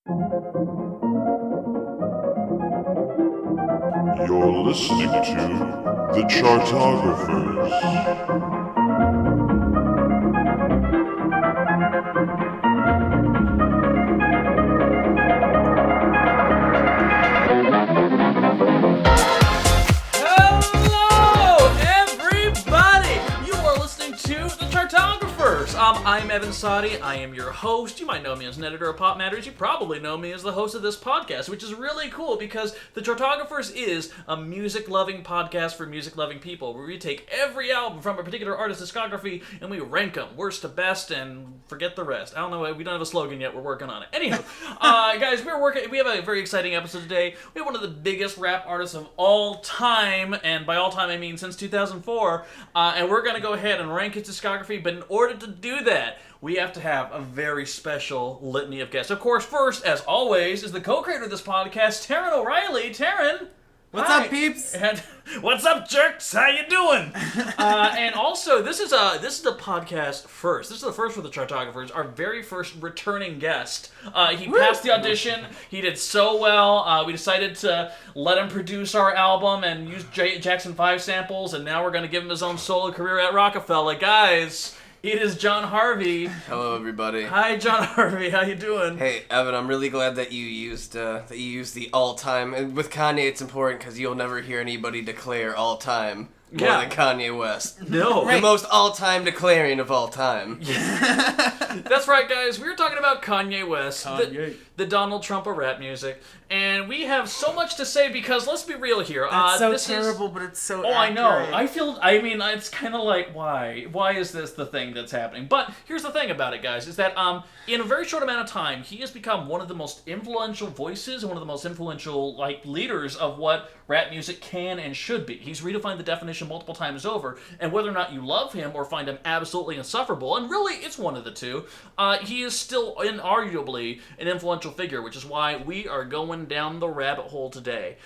You're listening to the Chartographers. Hello, everybody! You are listening to the Chartographers. I'm Evan Sadi. I am your host. You might know me as an editor of Pop Matters. You probably know me as the host of this podcast, which is really cool because the Chartographers is a music-loving podcast for music-loving people, where we take every album from a particular artist's discography and we rank them worst to best and forget the rest. I don't know. We don't have a slogan yet. We're working on it. Anywho, guys, we have a very exciting episode today. We have one of the biggest rap artists of all time, and by all time I mean since 2004, and we're going to go ahead and rank his discography, but in order to do that, we have to have a very special litany of guests. Of course, first, as always, is the co-creator of this podcast, Taran O'Reilly. Taran! What's Hi. up, peeps? And what's up, jerks? How you doing? And also, this is a podcast first. This is the first for the Chartographers. Our very first returning guest. He passed the audition. He did so well. We decided to let him produce our album and use Jackson 5 samples. And now we're going to give him his own solo career at Rockefeller. Guys, it is Jon Harvey. Hello, everybody. Hi, Jon Harvey. How you doing? Hey, Evan, I'm really glad that you used the all-time. And with Kanye, it's important because you'll never hear anybody declare all-time more than Kanye West. No. The most all-time declaring of all time. That's right, guys. We were talking about Kanye West, Kanye. The Donald Trump of rap music, and we have so much to say because let's be real here. It's so this terrible, but it's so Oh, accurate. I know. It's kind of like, why? Why is this the thing that's happening? But here's the thing about it, guys, is that in a very short amount of time, he has become one of the most influential voices and one of the most influential leaders of what rap music can and should be. He's redefined the definition multiple times over, and whether or not you love him or find him absolutely insufferable, and really it's one of the two, he is still inarguably an influential figure, which is why we are going down the rabbit hole today.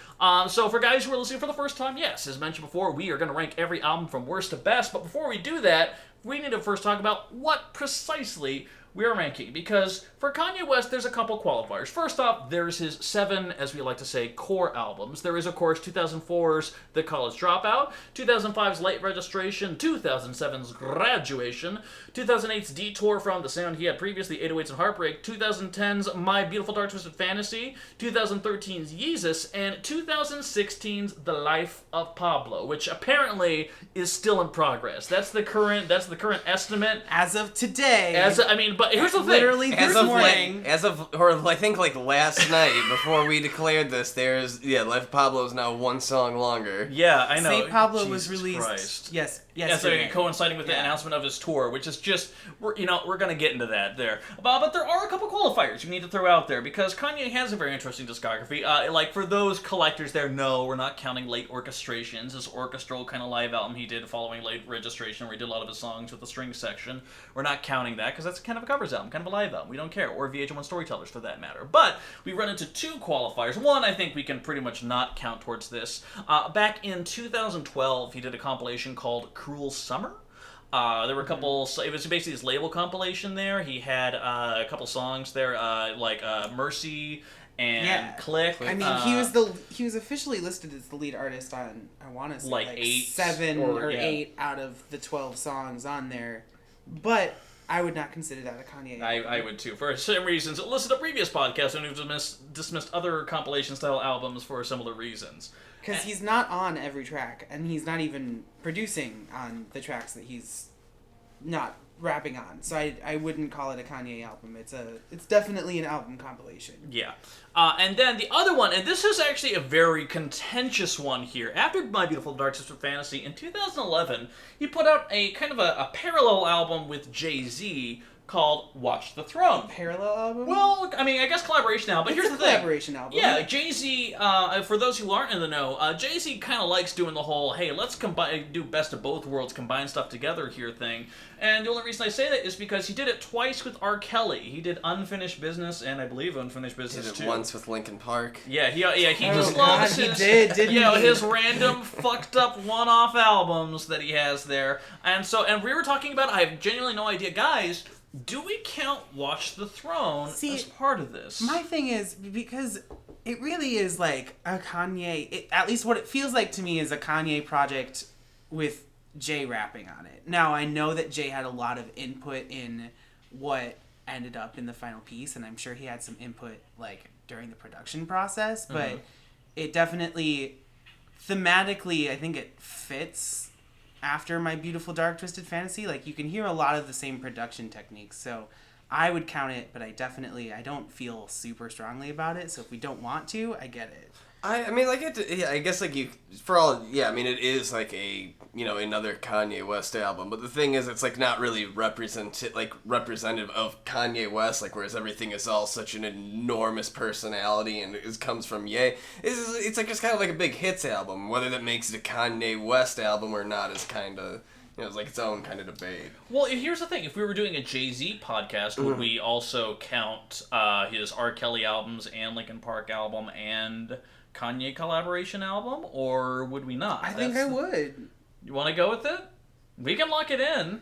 So for guys who are listening for the first time, yes, as mentioned before, we are going to rank every album from worst to best, but before we do that, we need to first talk about what precisely we're ranking, because for Kanye West, there's a couple qualifiers. First off, there's his 7, as we like to say, core albums. There is, of course, 2004's The College Dropout, 2005's Late Registration, 2007's Graduation, 2008's Detour from the sound he had previously, 808s and Heartbreak, 2010's My Beautiful Dark Twisted Fantasy, 2013's Yeezus, and 2016's The Life of Pablo, which apparently is still in progress. That's the current estimate. As of today. But here's the thing. Literally this morning. I think last night, before we declared this, Life of Pablo is now one song longer. Yeah, I know. St. Pablo Jesus was released. Christ. Yes. So coinciding with the announcement of his tour, which is just, we're going to get into that there. But there are a couple qualifiers you need to throw out there, because Kanye has a very interesting discography. For those collectors there, no, we're not counting Late Orchestrations, this orchestral kind of live album he did following Late Registration, where he did a lot of his songs with the string section. We're not counting that, because that's kind of a covers album, kind of a live album. We don't care, or VH1 Storytellers for that matter. But we run into two qualifiers. One, I think we can pretty much not count towards this. Back in 2012, he did a compilation called Cruel Summer. There were a couple. It was basically his label compilation. There, he had a couple songs there, "Mercy" and "Click." I mean, he was officially listed as the lead artist on, I want to say, like 7 or 8 out of the 12 songs on there, but I would not consider that a Kanye album. I would too, for some reasons. Listen to previous podcasts when we've dismissed other compilation-style albums for similar reasons. Because he's not on every track, and he's not even producing on the tracks that he's not rapping on. So I wouldn't call it a Kanye album. It's definitely an album compilation. Yeah. And then the other one, and this is actually a very contentious one here. After My Beautiful Dark Twisted Fantasy, in 2011, he put out a kind of a parallel album with Jay-Z called Watch the Throne. Parallel album? Well, I mean, I guess collaboration album, but here's the thing. Collaboration album. Yeah, Jay-Z, for those who aren't in the know, Jay-Z kind of likes doing the whole, hey, let's do best of both worlds, combine stuff together here thing. And the only reason I say that is because he did it twice with R. Kelly. He did Unfinished Business and I believe Unfinished Business Did it too. once with Linkin Park. Yeah, he just God, loves he his, didn't he? his random fucked up one-off albums that he has there. And we were talking about, I have genuinely no idea, guys. do we count Watch the Throne See, as part of this? My thing is, because it really is like a Kanye, at least what it feels like to me is a Kanye project with Jay rapping on it. Now, I know that Jay had a lot of input in what ended up in the final piece, and I'm sure he had some input, like, during the production process, but it definitely, thematically, I think it fits after My Beautiful Dark Twisted Fantasy. Like, you can hear a lot of the same production techniques, so I would count it, but I don't feel super strongly about it, so if we don't want to, I get it. I mean, like, I guess, like, for all, yeah, I mean, it is, like, another Kanye West album, but the thing is, it's, like, not really representative of Kanye West, like, whereas everything is all such an enormous personality, and it comes from Ye. It's like, just kind of like a big hits album. Whether that makes it a Kanye West album or not is kind of, it's like its own kind of debate. Well, here's the thing. If we were doing a Jay-Z podcast, would we also count his R. Kelly albums and Linkin Park album and Kanye collaboration album, or would we not? I think I would. You want to go with it? We can lock it in.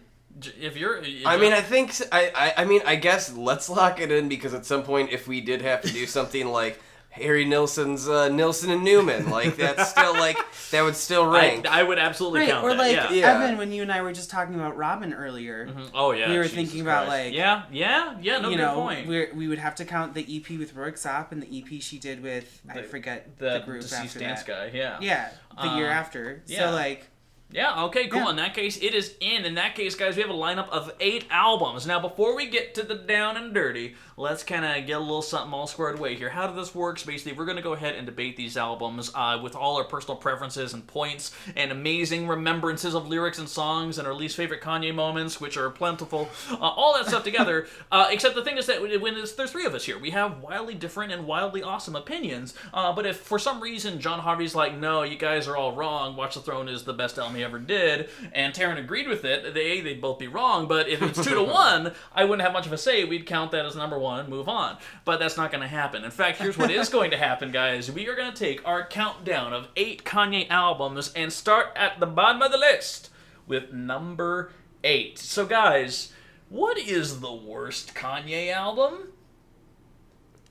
I guess let's lock it in, because at some point, if we did have to do something like Harry Nilsson's Nilsson and Newman, like, that's still, like, that would still rank. I would absolutely count or that. like yeah. Evan, when you and I were just talking about Robin earlier. Oh yeah, we were Jesus thinking Christ. about like yeah. No, good point. We would have to count the EP with Rourke Sopp and the EP she did with I forget the group deceased after dance that. guy. Yeah, the year after. yeah. So like. Yeah, okay, cool. Yeah. In that case, it is in. In that case, guys, we have a lineup of 8 albums. Now, before we get to the down and dirty, let's kind of get a little something all squared away here. How this works, basically, we're going to go ahead and debate these albums with all our personal preferences and points and amazing remembrances of lyrics and songs and our least favorite Kanye moments, which are plentiful. All that stuff together. Except the thing is that when there's 3 of us here, we have wildly different and wildly awesome opinions. But if for some reason Jon Harvey's like, no, you guys are all wrong, Watch the Throne is the best album he ever did, and Taran agreed with it, they'd both be wrong. But if it's 2-1, I wouldn't have much of a say. We'd count that as number 1 and move on. But that's not going to happen. In fact, here's what is going to happen, guys. We are going to take our countdown of 8 Kanye albums and start at the bottom of the list with number 8. So, guys, what is the worst Kanye album?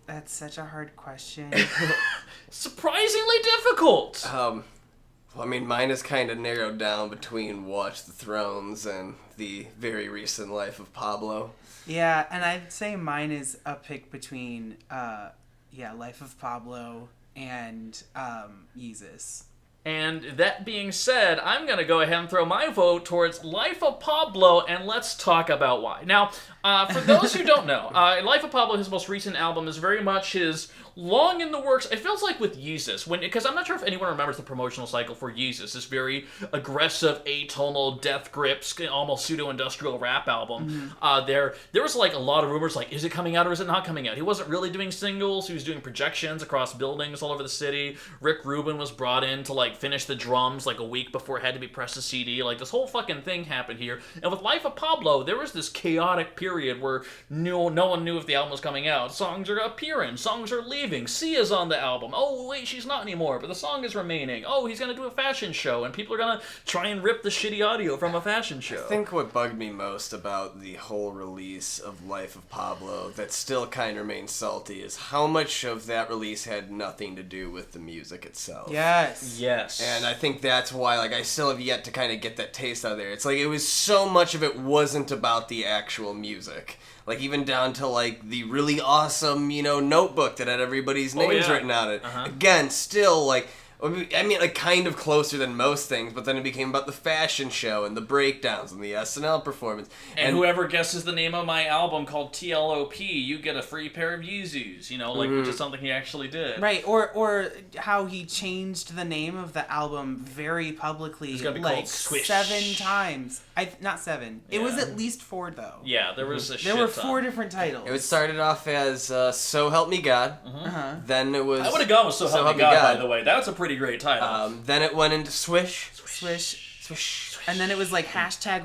That's such a hard question. Surprisingly difficult. Well, I mean, mine is kind of narrowed down between Watch the Thrones and the very recent Life of Pablo. Yeah, and I'd say mine is a pick between, Life of Pablo and Yeezus. And that being said, I'm going to go ahead and throw my vote towards Life of Pablo, and let's talk about why. Now, for those who don't know, Life of Pablo, his most recent album, is very much his long in the works. It feels like with Yeezus, because I'm not sure if anyone remembers the promotional cycle for Yeezus, this very aggressive, atonal, death grips, almost pseudo-industrial rap album. There was like a lot of rumors, like, is it coming out or is it not coming out? He wasn't really doing singles. He was doing projections across buildings all over the city. Rick Rubin was brought in to like finish the drums like a week before it had to be pressed to CD. Like, this whole fucking thing happened here. And with Life of Pablo, there was this chaotic period where no one knew if the album was coming out. Songs are appearing, songs are leaving. Sia's on the album. Oh, wait, she's not anymore, but the song is remaining. Oh, he's going to do a fashion show, and people are going to try and rip the shitty audio from a fashion show. I think what bugged me most about the whole release of Life of Pablo that still kind of remains salty is how much of that release had nothing to do with the music itself. Yes. And I think that's why, like, I still have yet to kind of get that taste out there. It's like, it was so much of it wasn't about the actual music. Like, even down to, like, the really awesome, notebook that had everybody's names written on it. Again, still, like, I mean, like, kind of closer than most things, but then it became about the fashion show and the breakdowns and the SNL performance. And whoever guesses the name of my album called TLOP, you get a free pair of Yeezys, which is something he actually did. Right, or how he changed the name of the album very publicly, It's gonna be like called Swish. 7 times. Not 7. It was at least 4, though. Yeah, there was a shit There were ton. 4 different titles. It started off as So Help Me God. Then it was... I would have gone with So Help Me God, by the way. That's a pretty great title. Then it went into Swish. Swish. And then it was like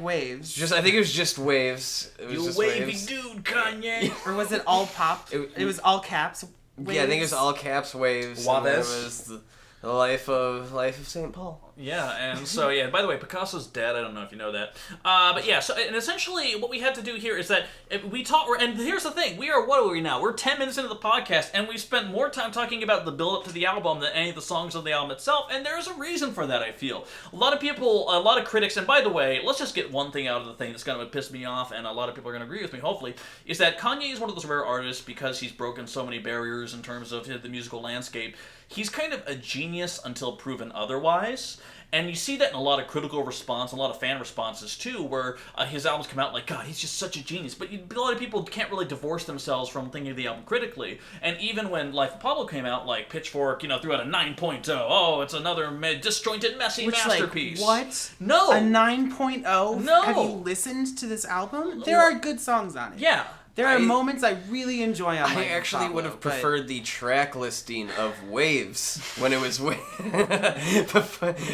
#waves. I think it was just waves. It was You just wavy waves. dude, Kanye. Or was it all pop? It was all caps. Waves. Yeah, I think it was all caps waves. Waves. And then it was the life of St. Paul. Yeah, and so, yeah, by the way, Picasso's dead. I don't know if you know that. But yeah, so, and essentially what we had to do here is that we talk, and here's the thing, what are we now? We're 10 minutes into the podcast, and we spent more time talking about the build-up to the album than any of the songs on the album itself, and there's a reason for that, I feel. A lot of critics, and by the way, let's just get one thing out of the thing that's going to piss me off, and a lot of people are going to agree with me, hopefully, is that Kanye is one of those rare artists, because he's broken so many barriers in terms of the musical landscape. He's kind of a genius until proven otherwise. And you see that in a lot of critical response, a lot of fan responses too, where his albums come out like, God, he's just such a genius. But a lot of people can't really divorce themselves from thinking of the album critically. And even when Life of Pablo came out, like Pitchfork, threw out a 9.0. Oh, it's another disjointed, messy masterpiece. Like, what? No. A 9.0? No. Have you listened to this album? There are good songs on it. Yeah. There are moments I really enjoy on I actually would have preferred the track listing of Waves when it was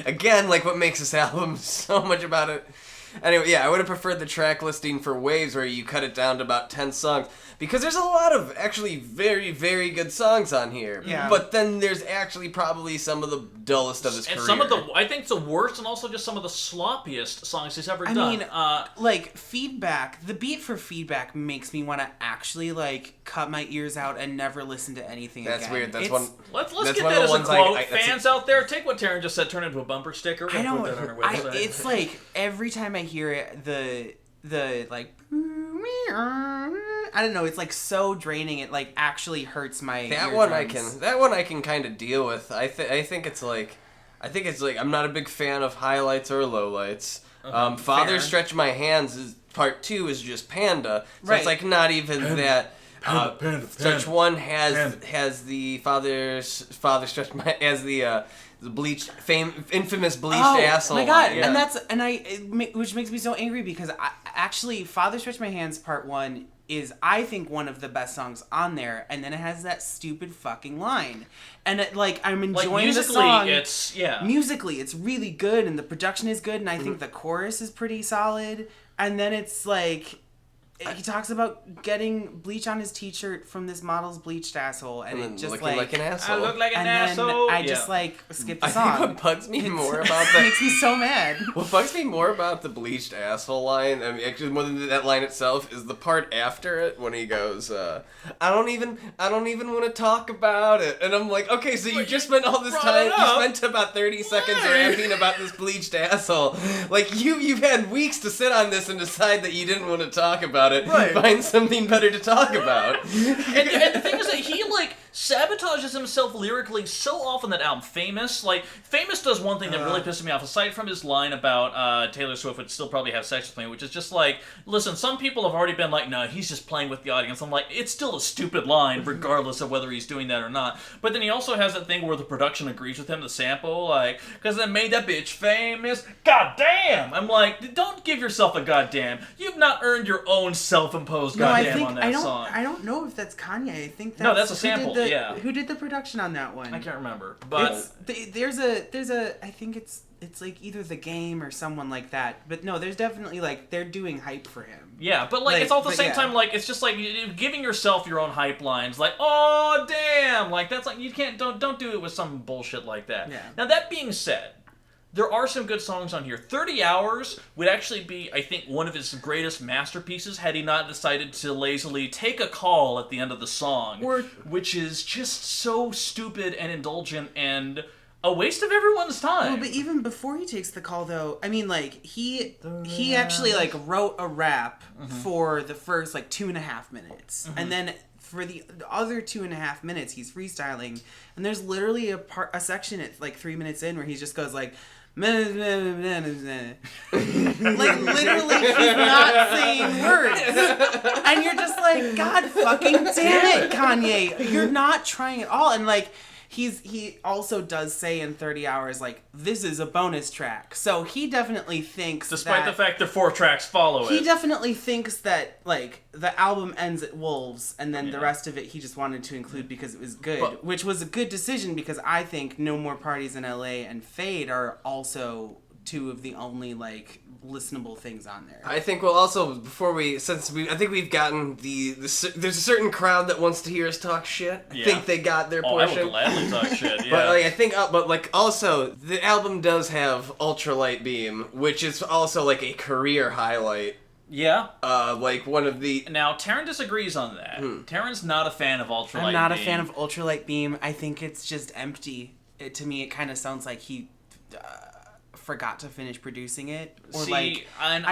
again, like what makes this album so much about it. Anyway, yeah, I would have preferred the track listing for Waves where you cut it down to about 10 songs. Because there's a lot of actually very, very good songs on here. Yeah. But then there's actually probably some of the dullest of his career. And some of I think the worst and also just some of the sloppiest songs he's ever done. I mean, like, Feedback, the beat for Feedback makes me want to actually, like, cut my ears out and never listen to anything again. That's weird. That's Let's that's get one that of as the a ones quote. Fans out there, take what Taran just said, turn it into a bumper sticker. I don't. Put that on our website. It's like every time I hear it, the like, I don't know. It's like so draining. It like actually hurts my. That one I can kind of deal with. I think it's like I'm not a big fan of highlights or lowlights. Father Fair. Stretch My Hands is part 2 is just Panda, so Right. it's like not even that. Panda, Stretch 1 has the Father Stretch My has the bleached infamous bleached asshole. Oh my god! Yeah. And which makes me so angry because actually Father Stretch My Hands Part 1 is I think one of the best songs on there, and then it has that stupid fucking line, and I'm enjoying the song. Musically, it's really good, and the production is good, and I think the chorus is pretty solid, and then it's like. He talks about getting bleach on his t-shirt from this model's bleached asshole, and it just looking like an asshole. I look like an and asshole. then I just skip the song. I think what bugs me more about It makes me so mad. What bugs me more about the bleached asshole line, I mean, actually more than that line itself, is the part after it when he goes, I don't even want to talk about it. And I'm like, okay, so you just spent all this time, you spent about 30 seconds rapping about this bleached asshole. Like, you've had weeks to sit on this and decide that you didn't want to talk about it. Right. Find something better to talk about. And the thing is that he, sabotages himself lyrically so often that album. Famous does one thing that really pisses me off, aside from his line about Taylor Swift would still probably have sex with me, which is just like, listen, some people have already been like, no, he's just playing with the audience. I'm like, it's still a stupid line, regardless of whether he's doing that or not. But then he also has that thing where the production agrees with him, the sample, because they made that bitch famous. God damn! I'm like, don't give yourself a goddamn. You've not earned your own self-imposed goddamn on that song. I don't know if that's Kanye. I think that's a sample. Who did the production on that one? I can't remember, but there's a I think it's like either The Game or someone like that. But no, there's definitely they're doing hype for him. Yeah, but it's all at the same time it's just like giving yourself your own hype lines. Like, oh damn, that's like you can't don't do it with some bullshit like that. Yeah. Now that being said, there are some good songs on here. 30 Hours would actually be, I think, one of his greatest masterpieces had he not decided to lazily take a call at the end of the song, which is just so stupid and indulgent and a waste of everyone's time. Well, but even before he takes the call, though, I mean, he actually wrote a rap for the first 2.5 minutes, and then for the other 2.5 minutes, he's freestyling, and there's literally a section at 3 minutes in where he just goes literally he's not saying words, and you're just like, God fucking damn it, Kanye, you're not trying at all. And he also does say in 30 Hours, this is a bonus track. So he definitely thinks despite the fact that 4 tracks follow it. He definitely thinks that, the album ends at Wolves, and then the rest of it he just wanted to include because it was good. Which was a good decision, because I think No More Parties in LA and Fade are also two of the only like listenable things on there. I think we'll also I think we've gotten there's a certain crowd that wants to hear us talk shit. I think they got their portion. I will gladly talk shit. Yeah. But like I think, but like also the album does have Ultralight Beam, which is also like a career highlight. Yeah. Like one of the... Now, Taran disagrees on that. Taran's not a fan of Ultralight Beam. I'm not a fan of Ultralight Beam. I think it's just empty. To me, it kind of sounds like he forgot to finish producing it. Or I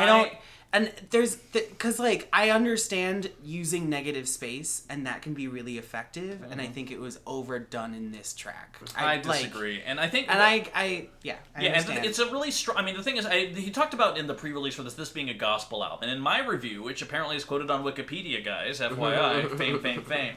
don't... And there's... Because, like, I understand using negative space, and that can be really effective, and I think it was overdone in this track. I disagree. And I think... And I understand. And it's a really strong... I mean, the thing is, he talked about in the pre-release for this being a gospel album. And in my review, which apparently is quoted on Wikipedia, guys, FYI, fame.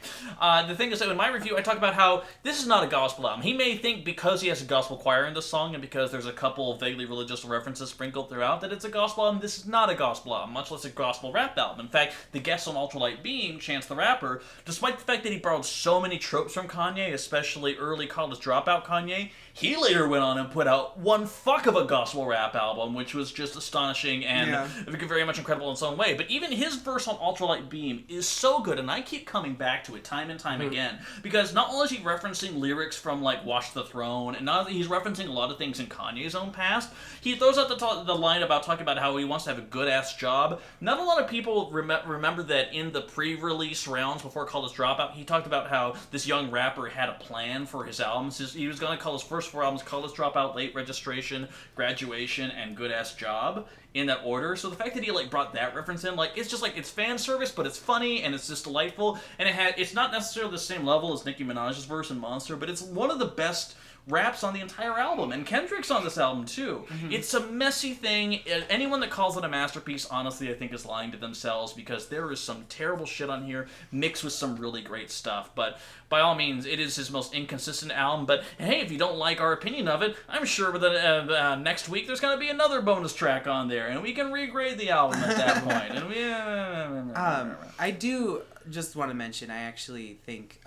The thing is, that in my review, I talk about how this is not a gospel album. He may think because he has a gospel choir in the song, and because there's a couple of vaguely religious references sprinkled throughout, that it's a gospel album. This is not a gospel album, much less a gospel rap album. In fact, the guest on Ultralight Beam, Chance the Rapper, despite the fact that he borrowed so many tropes from Kanye, especially early College Dropout Kanye, he later went on and put out one fuck of a gospel rap album, which was just astonishing and very much incredible in its own way. But even his verse on Ultralight Beam is so good, and I keep coming back to it time and time again, because not only is he referencing lyrics from, like, Watch the Throne, and not he's referencing a lot of things in Kanye's own past. He throws out the line about talking about how he wants to have a good-ass job. Not a lot of people remember that in the pre-release rounds before College Dropout, he talked about how this young rapper had a plan for his albums. He was going to call his first 4 albums College Dropout, Late Registration, Graduation, and Good Ass Job, in that order. So the fact that he like brought that reference in, like, it's just like, it's fan service, but it's funny and it's just delightful, and it's not necessarily the same level as Nicki Minaj's verse in Monster, but it's one of the best raps on the entire album, and Kendrick's on this album too. It's a messy thing. Anyone that calls it a masterpiece, honestly, I think is lying to themselves, because there is some terrible shit on here mixed with some really great stuff. But by all means, it is his most inconsistent album. But hey, if you don't like our opinion of it, I'm sure next week there's going to be another bonus track on there, and we can regrade the album at that point. And I do just want to mention, I actually think...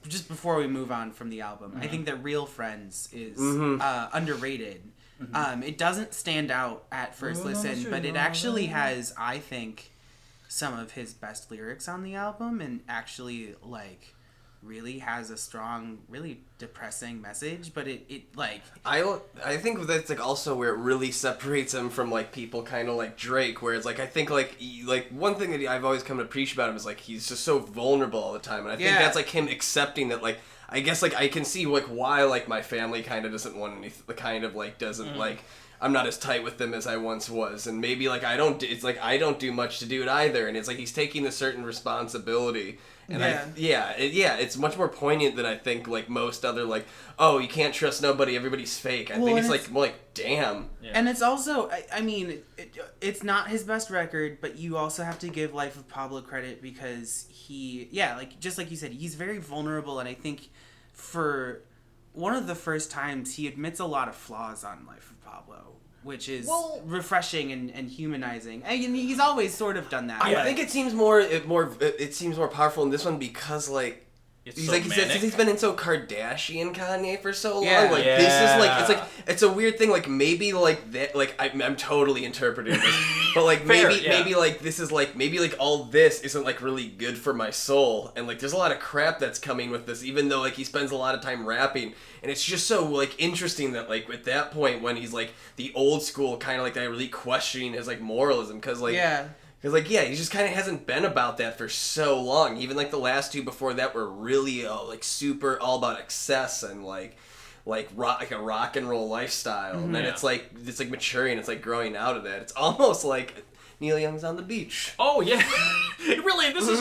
just before we move on from the album, I think that Real Friends is underrated. It doesn't stand out at first listen, but it actually has, I think, some of his best lyrics on the album, and actually, like, really has a strong, really depressing message, but it like... I think that's, like, also where it really separates him from, like, people kind of like Drake, where it's, like, I think, like, one thing that I've always come to appreciate about him is, like, he's just so vulnerable all the time, and I think that's, like, him accepting that, like, I guess, like, I can see, like, why, like, my family kind of doesn't want anything, kind of, like, doesn't, like... I'm not as tight with them as I once was, and maybe, like, I don't do much to do it either, and it's like he's taking a certain responsibility, and it's much more poignant than I think, like, most other, like, oh, you can't trust nobody, everybody's fake. I think it's like, more like, damn. Yeah. And it's also, I mean, it's not his best record, but you also have to give Life of Pablo credit, because just like you said, he's very vulnerable, and I think for one of the first times he admits a lot of flaws on Life of Pablo, which is refreshing and humanizing. And he's always sort of done that. I think it seems more powerful in this one because, like, he's been in so Kardashian Kanye for so long. Like, this is like, it's like, it's a weird thing. Like, maybe like that. Like, I'm totally interpreting this, but like maybe like this is like maybe like all this isn't like really good for my soul, and like there's a lot of crap that's coming with this. Even though like he spends a lot of time rapping, and it's just so like interesting that like at that point when he's like the old school kind of like that really questioning his like moralism, because like because, like, he just kind of hasn't been about that for so long. Even, like, the last two before that were really, like, super all about excess and, like a rock and roll lifestyle. And then it's, like, maturing. It's, like, growing out of that. It's almost like Neil Young's On the Beach. Oh, yeah. This is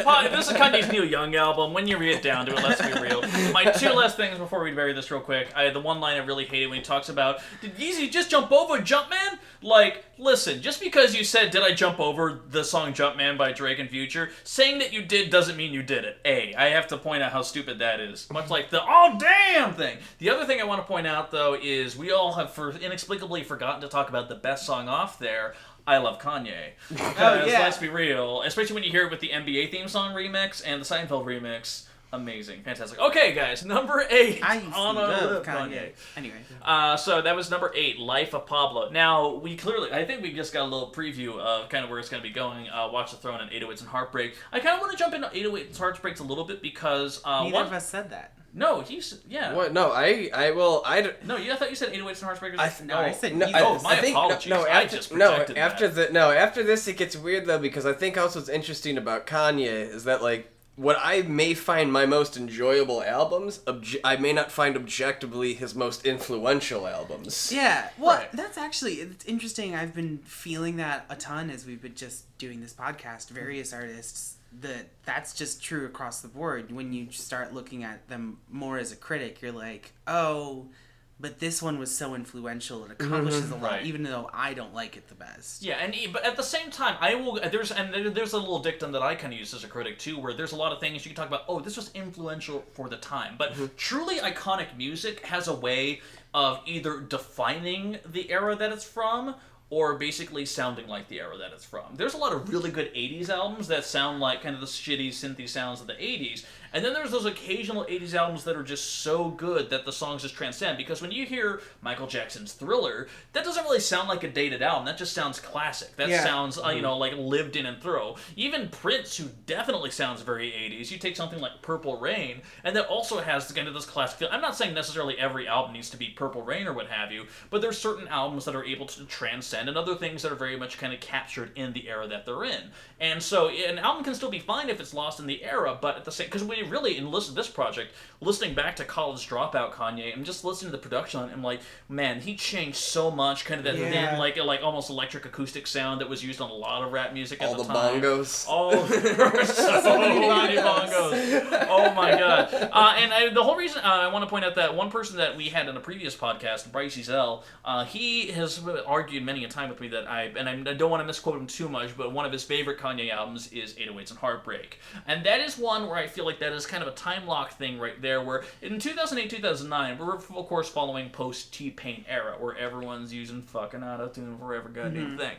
Kanye's Neil Young album. When you read it down to it, let's be real. My two last things before we bury this real quick. The one line I really hated when he talks about, did Yeezy just jump over Jumpman? Like, listen, just because you said, did I jump over the song Jumpman by Drake and Future, saying that you did doesn't mean you did it. I have to point out how stupid that is. Much like the, oh damn thing. The other thing I want to point out, though, is we all have inexplicably forgotten to talk about the best song off there, I Love Kanye. Because, let's be real, especially when you hear it with the NBA theme song remix and the Seinfeld remix, Amazing. Fantastic. Okay, guys, number 8 I used to on our love list. Kanye. Anyway. So that was number 8, Life of Pablo. Now, I think we just got a little preview of kind of where it's going to be going. Watch the Throne and 808s and Heartbreak. I kind of want to jump into 808s and Heartbreaks a little bit because... Neither of us said that. No, yeah. What? No, I No, I thought you said 808s and Heartbreaks. I said neither. My apologies. After this, it gets weird though, because I think also what's interesting about Kanye is that like what I may find my most enjoyable albums, I may not find objectively his most influential albums. Yeah, well, Right. that's actually, it's interesting. I've been feeling that a ton as we've been just doing this podcast. Various artists, that's just true across the board. When you start looking at them more as a critic, you're like, oh, but this one was so influential. It accomplishes a lot, Right. even though I don't like it the best. Yeah, but at the same time, there's a little dictum that I kind of use as a critic too, where there's a lot of things you can talk about. Oh, this was influential for the time, but truly iconic music has a way of either defining the era that it's from, or basically sounding like the era that it's from. There's a lot of really good 80s albums that sound like kind of the shitty synthy sounds of the 80s, and then there's those occasional 80s albums that are just so good that the songs just transcend, because when you hear Michael Jackson's Thriller, that doesn't really sound like a dated album, that just sounds classic. That sounds, like lived in and through. Even Prince, who definitely sounds very 80s, you take something like Purple Rain, and that also has kind of this classic feel. I'm not saying necessarily every album needs to be Purple Rain or what have you, but there's certain albums that are able to transcend, and other things that are very much kind of captured in the era that they're in. And so an album can still be fine if it's lost in the era, but at the same, because we really, in listening to this project, listening back to College Dropout Kanye, and just listening to the production on it, I'm like, man, he changed so much, kind of that thin, like almost electric acoustic sound that was used on a lot of rap music at the time. All the bongos. Oh, so many bongos. Oh my god. The whole reason I want to point out that one person that we had in a previous podcast, Bryce Ezel, he has argued many a time with me that I don't want to misquote him too much, but one of his favorite Kanye albums is 808s and Heartbreak. And that is one where I feel like that is kind of a time lock thing right there, where in 2008, 2009, we're of course following post T-Pain era, where everyone's using fucking auto-tune for every goddamn thing.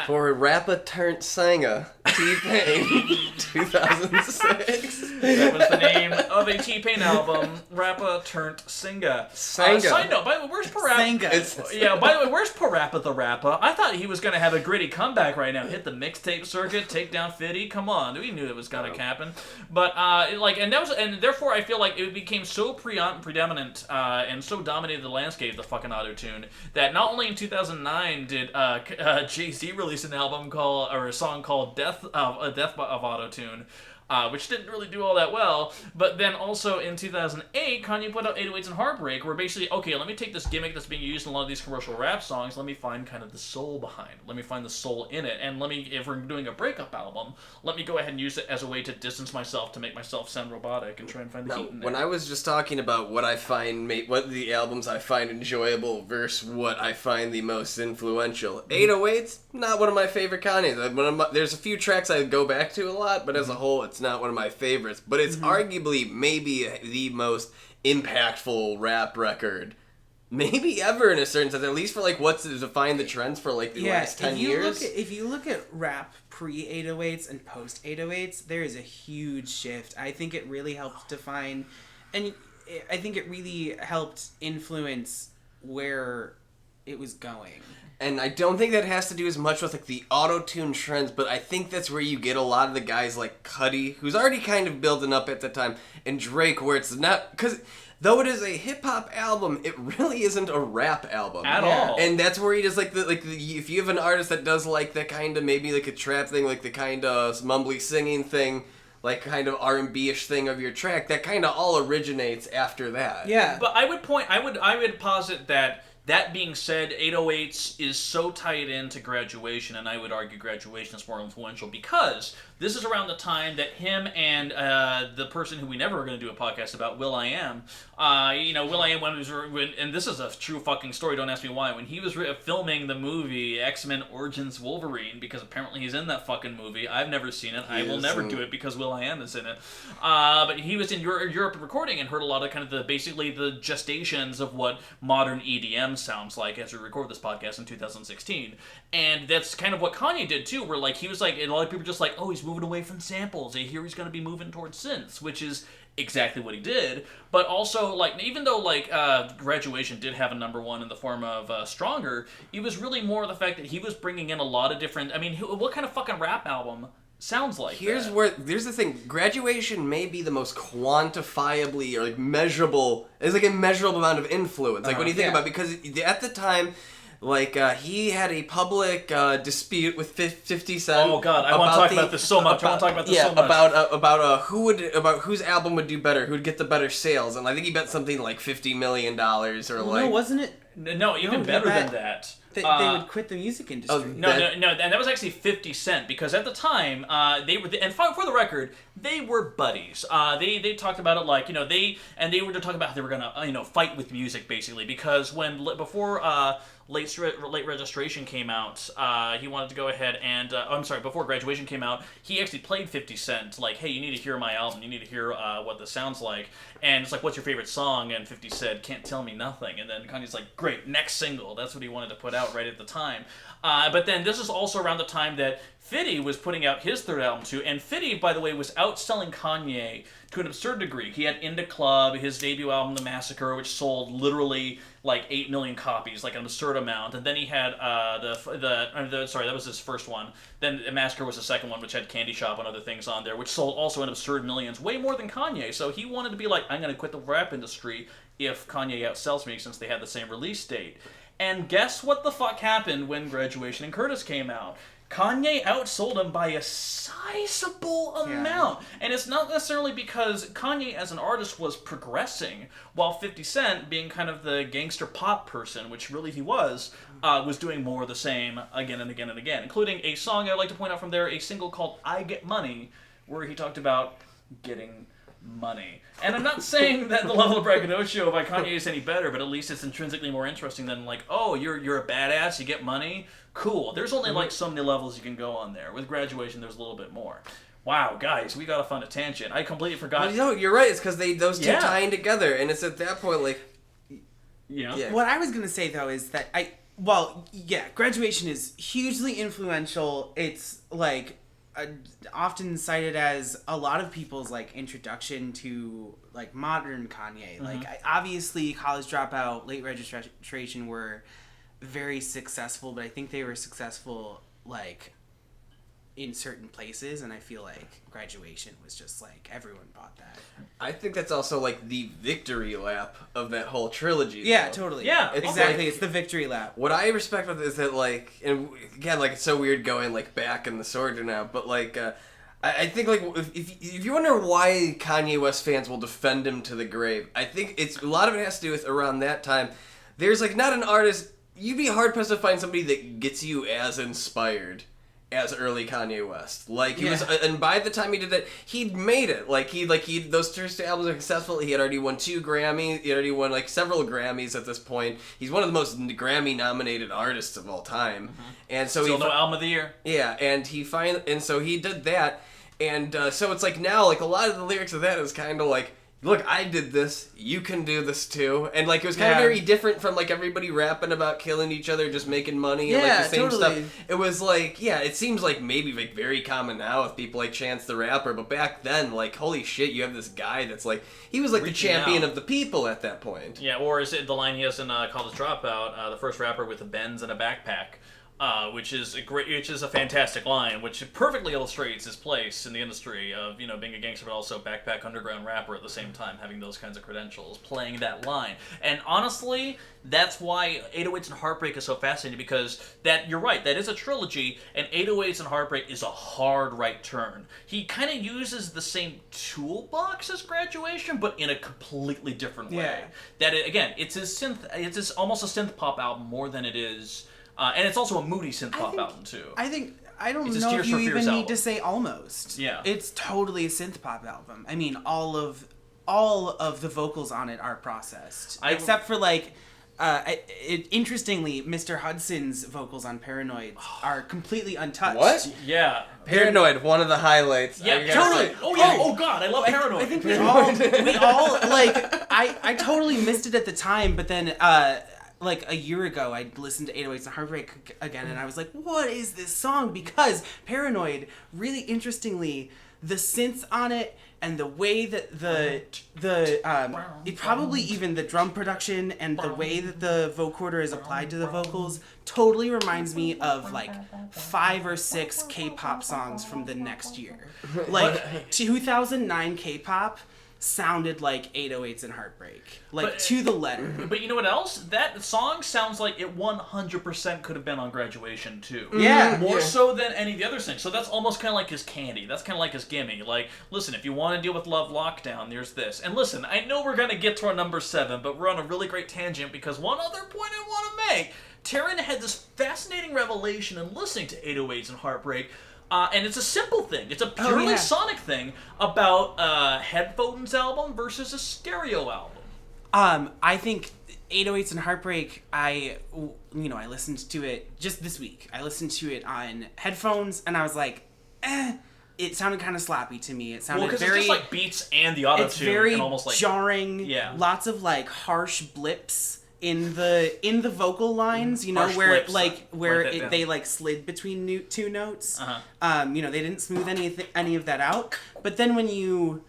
For Rappa Turnt Sanga, T-Pain, 2006. That was the name of a T-Pain album, Rappa Turnt Singa. Sanga. Side note, by the way, where's Parappa? Yeah, by the way, where's Parappa the Rappa? I thought he was going to have a gritty comeback right now. Hit the mixtape circuit, take down Fitty. Come on, we knew it was going to happen. But and therefore I feel like it became so predominant and so dominated the landscape, the fucking auto-tune, that not only in 2009 did Jay-Z release an album a song called Death of Auto-Tune, which didn't really do all that well. But then also in 2008, Kanye put out 808s and Heartbreak, where basically, okay, let me take this gimmick that's being used in a lot of these commercial rap songs, let me find kind of the soul behind it. Let me find the soul in it. And if we're doing a breakup album, let me go ahead and use it as a way to distance myself, to make myself sound robotic and try and find the heat in there. When I was just talking about what the albums I find enjoyable versus what I find the most influential, 808s, not one of my favorite Kanye's. There's a few tracks I go back to a lot, but as a whole, it's not one of my favorites. But it's arguably maybe the most impactful rap record maybe ever, in a certain sense, at least for like what's defined the trends for like the last 10 years. If you look at rap pre-808s and post-808s, there is a huge shift. I think it really helped define, and I think it really helped influence where it was going. And I don't think that has to do as much with like the auto-tune trends, but I think that's where you get a lot of the guys like Cudi, who's already kind of building up at the time, and Drake, where it's not, because though it is a hip-hop album, it really isn't a rap album at all. And that's where he does if you have an artist that does like the kind of maybe like a trap thing, like the kind of mumbly singing thing, like kind of R&B-ish thing of your track, that kind of all originates after that. Yeah. But I would posit that being said, 808s is so tied into Graduation, and I would argue Graduation is more influential because this is around the time that him and the person who we never were going to do a podcast about, will.i.am, will.i.am, and this is a true fucking story, don't ask me why, when he was filming the movie X-Men Origins Wolverine, because apparently he's in that fucking movie. I've never seen it. I will never do it because will.i.am is in it. But he was in Europe recording and heard a lot of kind of the gestations of what modern EDM sounds like as we record this podcast in 2016. And that's kind of what Kanye did too, where like he was like, and a lot of people were just like, oh, he's moving away from samples. I hear he's going to be moving towards synths, which is exactly what he did. But also, like, even though, like, Graduation did have a #1 in the form of Stronger, it was really more the fact that he was bringing in a lot of different... I mean, what kind of fucking rap album sounds like Here's that? the thing. Graduation may be the most quantifiably or like measurable. It's like a measurable amount of influence. Like when you think about it, because at the time, like he had a public dispute with 50 Cent. Oh god, I want to talk about this so much. About whose album would do better, who would get the better sales, and I think he bet something like $50 million or like. No, wasn't it? No, even better than that. They would quit the music industry. No, and that was actually 50 Cent, because at the time, they were, and for the record, they were buddies. They talked about it like, they were talking about how they were gonna, fight with music, basically, because before Late Registration came out, he wanted to go ahead and, before Graduation came out, he actually played 50 Cent, like, hey, you need to hear my album, you need to hear what this sounds like, and it's like, what's your favorite song? And 50 said, Can't Tell Me Nothing, and then Kanye's like, great, next single. That's what he wanted to put out right at the time. But then this is also around the time that Fitty was putting out his third album too, and Fitty, by the way, was outselling Kanye to an absurd degree. He had In Da Club, his debut album, The Massacre, which sold literally like 8 million copies, like an absurd amount. And then he had that was his first one. Then The Massacre was the second one, which had Candy Shop and other things on there, which sold also an absurd millions, way more than Kanye. So he wanted to be like, I'm going to quit the rap industry if Kanye outsells me, since they had the same release date. And guess what the fuck happened when Graduation and Curtis came out? Kanye outsold him by a sizable amount. And it's not necessarily because Kanye as an artist was progressing, while 50 Cent, being kind of the gangster pop person, which really he was doing more of the same again and again and again, including a song I'd like to point out from there, a single called I Get Money, where he talked about getting money. And I'm not saying that the level of braggadocio by Kanye is any better, but at least it's intrinsically more interesting than like, oh, you're a badass, you get money, cool. There's only like so many levels you can go on there. With Graduation, there's a little bit more. Wow, guys, we gotta find a tangent. I completely forgot. Well, you're right. It's because those two tie in together, and it's at that point like. Yeah. What I was gonna say though is that Graduation is hugely influential. It's like often cited as a lot of people's like introduction to like modern Kanye. Mm-hmm. Like obviously, College Dropout, Late Registration were very successful, but I think they were successful like in certain places, and I feel like Graduation was just like everyone bought that. I think that's also like the victory lap of that whole trilogy. Yeah, though. totally. Yeah, exactly. It's the victory lap. What I respect with it is that like, and again, like it's so weird going like back in the sword now, but like I think like if you wonder why Kanye West fans will defend him to the grave, I think it's a lot of it has to do with around that time. There's like not an artist. You'd be hard pressed to find somebody that gets you as inspired as early Kanye West. Like he was, and by the time he did that, he'd made it. Like he those first albums were successful. He had already won 2 Grammys. He had already won like several Grammys at this point. He's one of the most Grammy nominated artists of all time. Mm-hmm. And so Still no album of the year. Yeah, and so he did that, and so it's like now like a lot of the lyrics of that is kind of like, look, I did this, you can do this too. And like it was kind of very different from like everybody rapping about killing each other, just making money and like the same stuff. It was like, it seems like maybe like very common now with people like Chance the Rapper, but back then, like, holy shit, you have this guy that's like, he was like the champion of the people at that point. Yeah, or is it the line he has in College Dropout, the first rapper with a Benz and a backpack? Which is a fantastic line, which perfectly illustrates his place in the industry of, being a gangster but also backpack underground rapper at the same time, having those kinds of credentials, playing that line. And honestly, that's why 808s and Heartbreak is so fascinating, because you're right, that is a trilogy, and 808s and Heartbreak is a hard right turn. He kind of uses the same toolbox as Graduation, but in a completely different way. Yeah. It's almost a synth pop album more than it is. And it's also a moody synth pop album too. I don't know if you even need to say almost. Yeah, it's totally a synth pop album. I mean, all of the vocals on it are processed, except for like, interestingly, Mr. Hudson's vocals on Paranoid are completely untouched. What? Yeah, Paranoid, one of the highlights. Yeah, totally. Oh yeah. Oh god, I love Paranoid. I think we all like. I totally missed it at the time, but then. like a year ago, I listened to 808s and Heartbreak again, and I was like, what is this song? Because Paranoid, really interestingly, the synths on it and the way that it probably even the drum production and the way that the vocoder is applied to the vocals totally reminds me of like 5 or 6 K-pop songs from the next year. Like 2009 K-pop sounded like 808s and Heartbreak, to the letter. But you know what else? That song sounds like it 100% could have been on Graduation too. Yeah. More so than any of the other things. So that's almost kind of like his Candy. That's kind of like his Gimme. Like, listen, if you want to deal with Love Lockdown, there's this. And listen, I know we're going to get to our number 7, but we're on a really great tangent because one other point I want to make. Taran had this fascinating revelation in listening to 808s and Heartbreak. And it's a simple thing. It's a purely sonic thing about a headphones album versus a stereo album. I think 808s and Heartbreak, I listened to it just this week. I listened to it on headphones, and I was like, it sounded kind of sloppy to me. It sounded because very... it's just like beats and the auto-tune. It's very and almost like jarring. Yeah. Lots of like harsh blips in the vocal lines, Harsh where blips, they like slid between two notes. Uh-huh. They didn't smooth any of that out. But then when you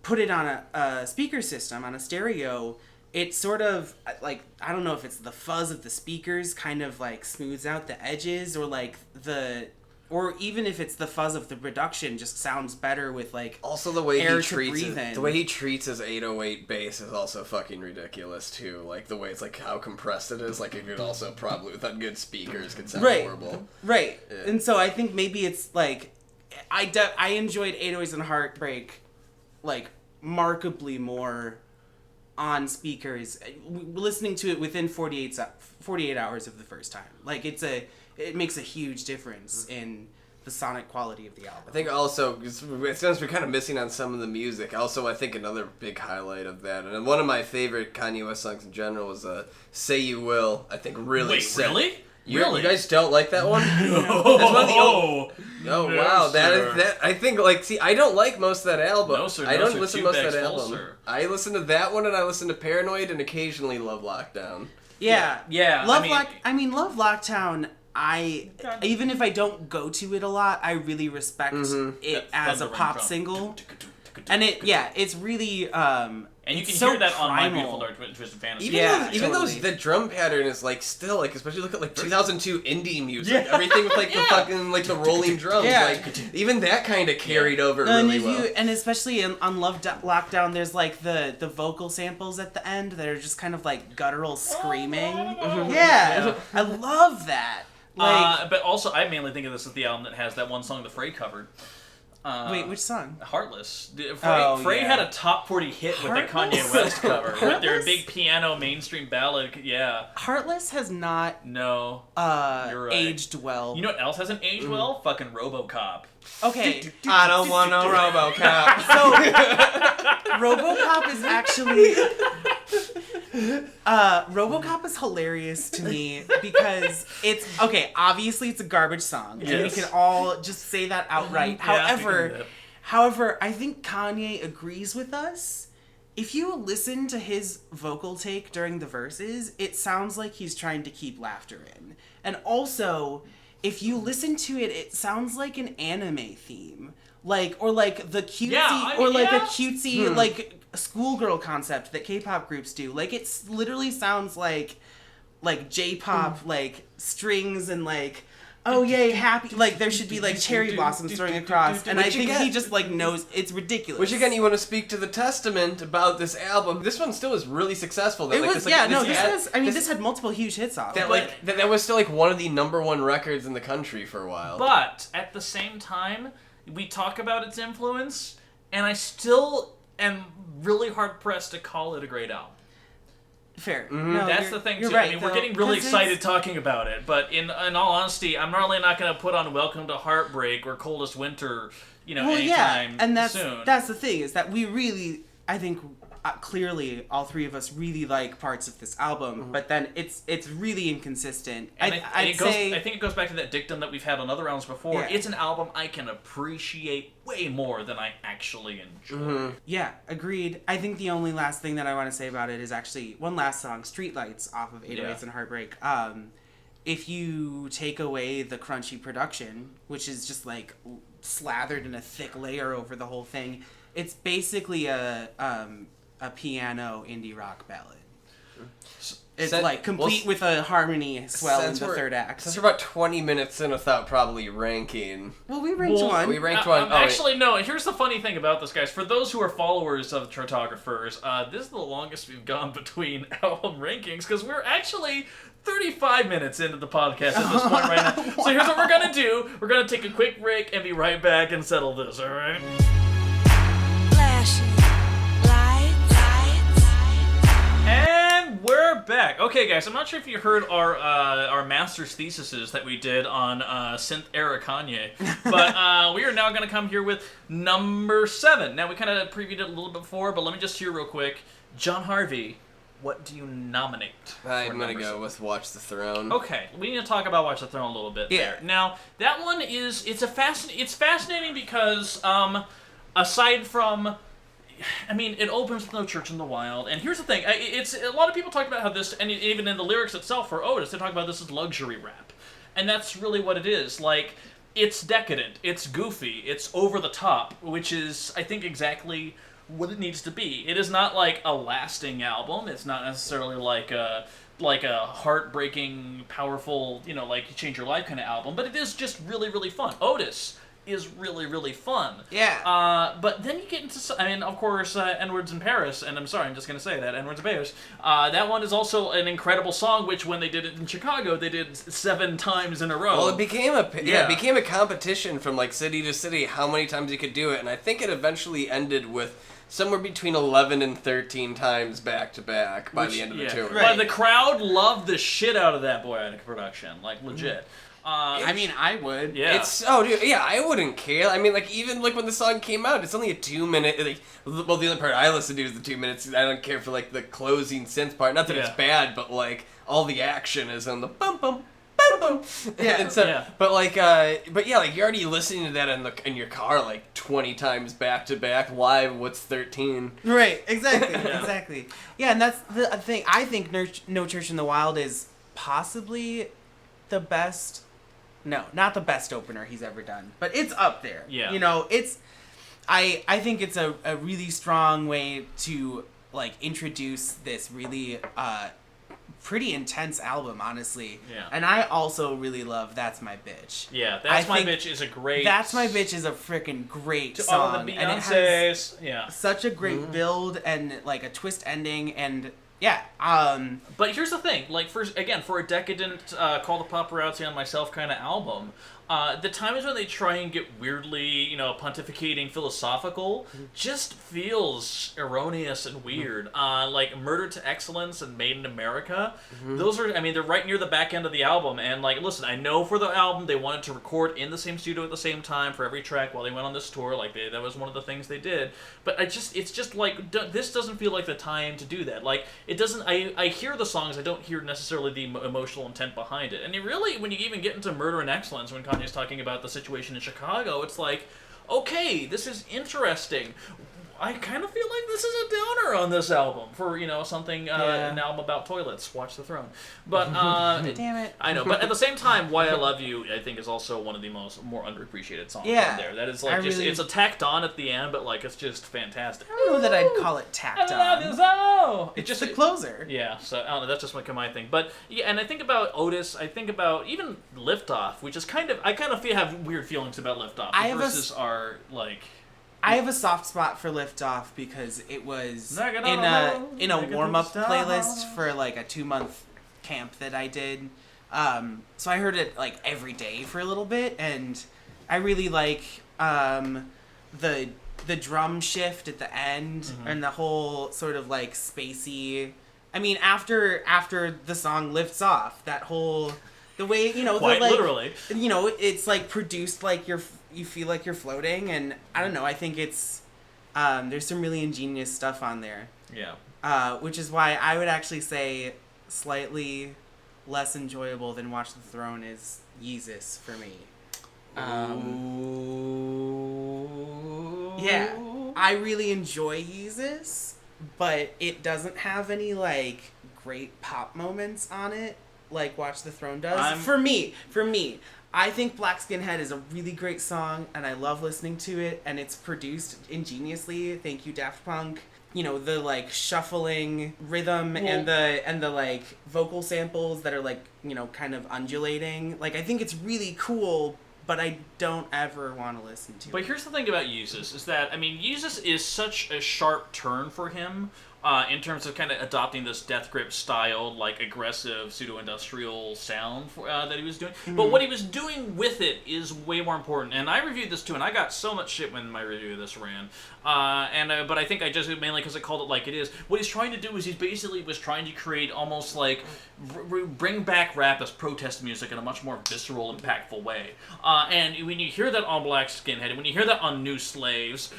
put it on a speaker system, on a stereo, it sort of like, I don't know if it's the fuzz of the speakers kind of like smooths out the edges, or even if it's the fuzz of the production, just sounds better with like also the way air he to treats breathe in. the way he treats his 808 bass is also fucking ridiculous too. Like the way it's like how compressed it is. Like it could also probably without good speakers could sound horrible. Right. Yeah. And so I think maybe it's like I enjoyed 808s and Heartbreak like markedly more on speakers, listening to it within 48 hours of the first time. Like it makes a huge difference in the sonic quality of the album. I think also, since we're kind of missing on some of the music, also I think another big highlight of that, and one of my favorite Kanye West songs in general was Say You Will. I think really Wait, really? You guys don't like that one? No. That's one of the Oh, wow, that I think I don't like most of that album. No, sir, I no, don't sir, listen to two most of bags that full, album. sir. I listen to that one and I listen to Paranoid and occasionally Love Lockdown. Yeah. Yeah. Love Lockdown, even if I don't go to it a lot, I really respect it as a pop single. And it's really and you it's can so hear that on My primal. Beautiful Dark Twisted Fantasy. Even totally. though the drum pattern is like still like, especially look at like 2002 indie music, everything with like the fucking like the rolling drums, like even that kind of carried over really well. And especially on Love Lockdown, there's like the vocal samples at the end that are just kind of like guttural screaming. Yeah, I love that. Like, but also, I mainly think of this as the album that has that one song that Frey covered. wait, which song? Heartless. Frey yeah. had a top 40 hit with the Kanye West cover. With their big piano mainstream ballad. Yeah. Heartless has not No. You're right. aged well. You know what else hasn't aged well? Fucking RoboCop. Okay. I don't want no RoboCop. So, RoboCop is actually... RoboCop is hilarious to me because it's... Okay, obviously it's a garbage song. And we can all just say that outright. However, I think Kanye agrees with us. If you listen to his vocal take during the verses, it sounds like he's trying to keep laughter in. And also... If you listen to it, it sounds like an anime theme. Or the cutesy, a cutesy, like, schoolgirl concept that K-pop groups do. Like, it literally sounds like J-pop, like, strings and, like, oh yay, happy, like, there should be, like, cherry blossoms throwing across. And I think he just, like, knows, it's ridiculous. Which, again, you want to speak to the testament about this album. This one still is really successful. This had multiple huge hits off. That was still, like, one of the #1 records in the country for a while. But, at the same time, we talk about its influence, and I still am really hard-pressed to call it a great album. Fair. Mm-hmm. No, That's the thing, too. Right, I mean, we're getting really excited talking about it, but in all honesty, I'm really not going to put on Welcome to Heartbreak or Coldest Winter, anytime and that's soon. That's the thing, is that we really, I think, clearly all three of us really like parts of this album, but then it's really inconsistent. And I'd say I think it goes back to that dictum that we've had on other albums before. Yeah. It's an album I can appreciate way more than I actually enjoy. Yeah, agreed. I think the only last thing that I want to say about it is actually one last song, Streetlights, off of 808s Yeah. and Heartbreak. If you take away the crunchy production, which is just like slathered in a thick layer over the whole thing, it's basically a piano indie rock ballad. It's like complete with a harmony swell in the third act. Since we're about 20 minutes in without probably ranking. Well, we ranked one. We ranked one. Actually, no. Here's the funny thing about this, guys. For those who are followers of Chartographers, this is the longest we've gone between album rankings because we're actually 35 minutes into the podcast at this point right now. So here's what we're gonna do. We're gonna take a quick break and be right back and settle this. All right. Flashing lights. And we're back. Okay, guys, I'm not sure if you heard our master's theses that we did on synth era Kanye, but we are now going to come here with number 7. Now, we kind of previewed it a little bit before, but let me just hear real quick. Jon Harvey, what do you nominate? I'm going to number go 7? with Watch the Throne. Okay, we need to talk about Watch the Throne a little bit there. Now, that one is, it's fascinating because, aside from, I mean, it opens with No Church in the Wild, and here's the thing, it's a lot of people talk about how this, and even in the lyrics itself for Otis, they talk about this as luxury rap, and that's really what it is. Like, it's decadent, it's goofy, it's over the top, which is, I think, exactly what it needs to be. It is not like a lasting album, it's not necessarily like a heartbreaking, powerful, like change your life kind of album, but it is just really, really fun. Otis is really, really fun. Yeah. But then you get into, I mean, of course, N-Words in Paris, and I'm sorry, I'm just going to say that, N-Words in Paris. That one is also an incredible song, which when they did it in Chicago, they did 7 times in a row. Well, it became a competition from like city to city, how many times you could do it, and I think it eventually ended with somewhere between 11 and 13 times back to back by the end of the tour. But the crowd loved the shit out of that Boyatic production, like legit. I mean, I would. Yeah. I wouldn't care. I mean, like, even, like, when the song came out, it's only a 2-minute, like, well, the only part I listen to is the 2 minutes. I don't care for, like, the closing synth part. Not that it's bad, but, like, all the action is on the bum bum bum bum. Yeah. And so, but you're already listening to that in your car, like, 20 times back to back live. What's 13? Right, exactly, exactly. Yeah, and that's the thing. I think No Church in the Wild is possibly the best. No, not the best opener he's ever done, but it's up there. Yeah. It's. I think it's a really strong way to like introduce this really pretty intense album, honestly. Yeah. And I also really love That's My Bitch. Yeah, That's My Bitch is a great. That's My Bitch is a freaking great to song. all the and it Beyoncés. has such a great build and like a twist ending and. Yeah. But here's the thing, like for a decadent Call the Paparazzi on Myself kind of album, the times when they try and get weirdly, pontificating philosophical, just feels erroneous and weird. Like Murder to Excellence and Made in America, those are, I mean, they're right near the back end of the album, and like, listen, I know for the album they wanted to record in the same studio at the same time for every track while they went on this tour, like that was one of the things they did, but it's just like, this doesn't feel like the time to do that. Like, it doesn't, I hear the songs, I don't hear necessarily the emotional intent behind it, and it really, when you even get into Murder and Excellence, when Kanye's talking about the situation in Chicago, it's like, okay, this is interesting. I kind of feel like this is a downer on this album for, something, an album about toilets, Watch the Throne. But, damn it. I know, but at the same time, Why I Love You, I think, is also one of the more underappreciated songs on there. That is, like, it's a tacked on at the end, but, like, it's just fantastic. I don't know that I'd call it tacked on. I love you so! It's just the closer. Yeah, so, I don't know, that's just my thing. But, yeah, and I think about Otis, I think about even Liftoff, which is I kind of have weird feelings about Liftoff. The verses are, like... I have a soft spot for Liftoff because it was in a warm-up playlist for like a 2-month camp that I did. So I heard it like every day for a little bit, and I really like the drum shift at the end and the whole sort of like spacey. I mean, after the song lifts off, that whole the way quite literally, it's like produced like you feel like you're floating, and I don't know, I think it's There's some really ingenious stuff on there. Yeah. Which is why I would actually say slightly less enjoyable than Watch the Throne is Yeezus for me. Yeah, I really enjoy Yeezus, but it doesn't have any like great pop moments on it like Watch the Throne does. For me, I think Black Skinhead is a really great song, and I love listening to it, and it's produced ingeniously. Thank you, Daft Punk. You know, the like shuffling rhythm and the like vocal samples that are like, you know, kind of undulating. Like, I think it's really cool, but I don't ever want to listen to it. But here's the thing about Yeezus, is that, I mean, Yeezus is such a sharp turn for him in terms of kind of adopting this Death Grip style, like aggressive pseudo-industrial sound that he was doing. Mm-hmm. But what he was doing with it is way more important. And I reviewed this too, and I got so much shit when my review of this ran. But I think I just, mainly because I called it like it is, what he's trying to do is he's basically was trying to create almost like, bring back rap as protest music in a much more visceral, impactful way. And when you hear that on Black Skinhead, and when you hear that on New Slaves,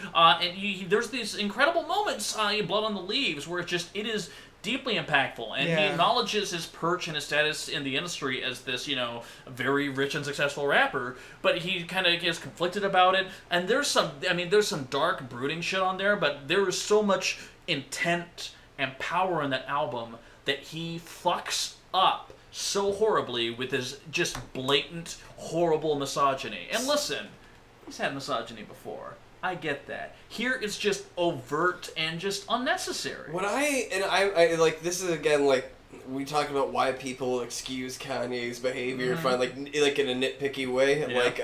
there's these incredible moments, Blood on the Leaves, where it is deeply impactful, and he acknowledges his perch and his status in the industry as this, you know, very rich and successful rapper, but he kind of is conflicted about it, and there's some dark, brooding shit on there, but there is so much intent and power in that album that he fucks up so horribly with his just blatant, horrible misogyny. And listen, he's had misogyny before. I get that. Here it's just overt and just unnecessary. I like, this is again like, we talked about why people excuse Kanye's behavior from like in a nitpicky way. Yeah. Like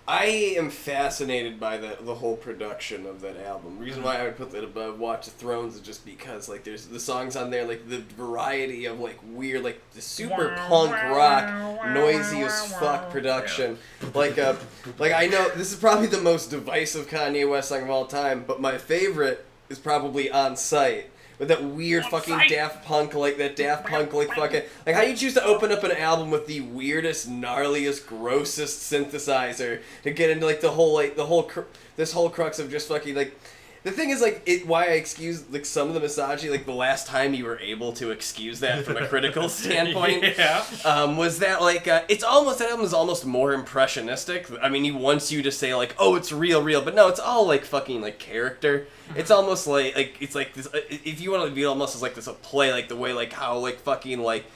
I am fascinated by the whole production of that album. The reason why I would put that above Watch the Thrones is just because like there's the songs on there, like the variety of like weird, like the super punk rock, noisy as fuck production. Yeah. Like I know this is probably the most divisive Kanye West song of all time, but my favorite is probably On Sight. With that weird fucking Daft Punk, like fucking, like how do you choose to open up an album with the weirdest, gnarliest, grossest synthesizer to get into like this whole crux of just fucking like, the thing is like why I excuse like some of the misogyny, like the last time you were able to excuse that from a critical standpoint, was that like that album is almost more impressionistic. I mean, he wants you to say like, oh, it's real, but no, it's all like fucking like character. It's almost like it's like this. If you want to be almost as like this a play, like the way like how like fucking like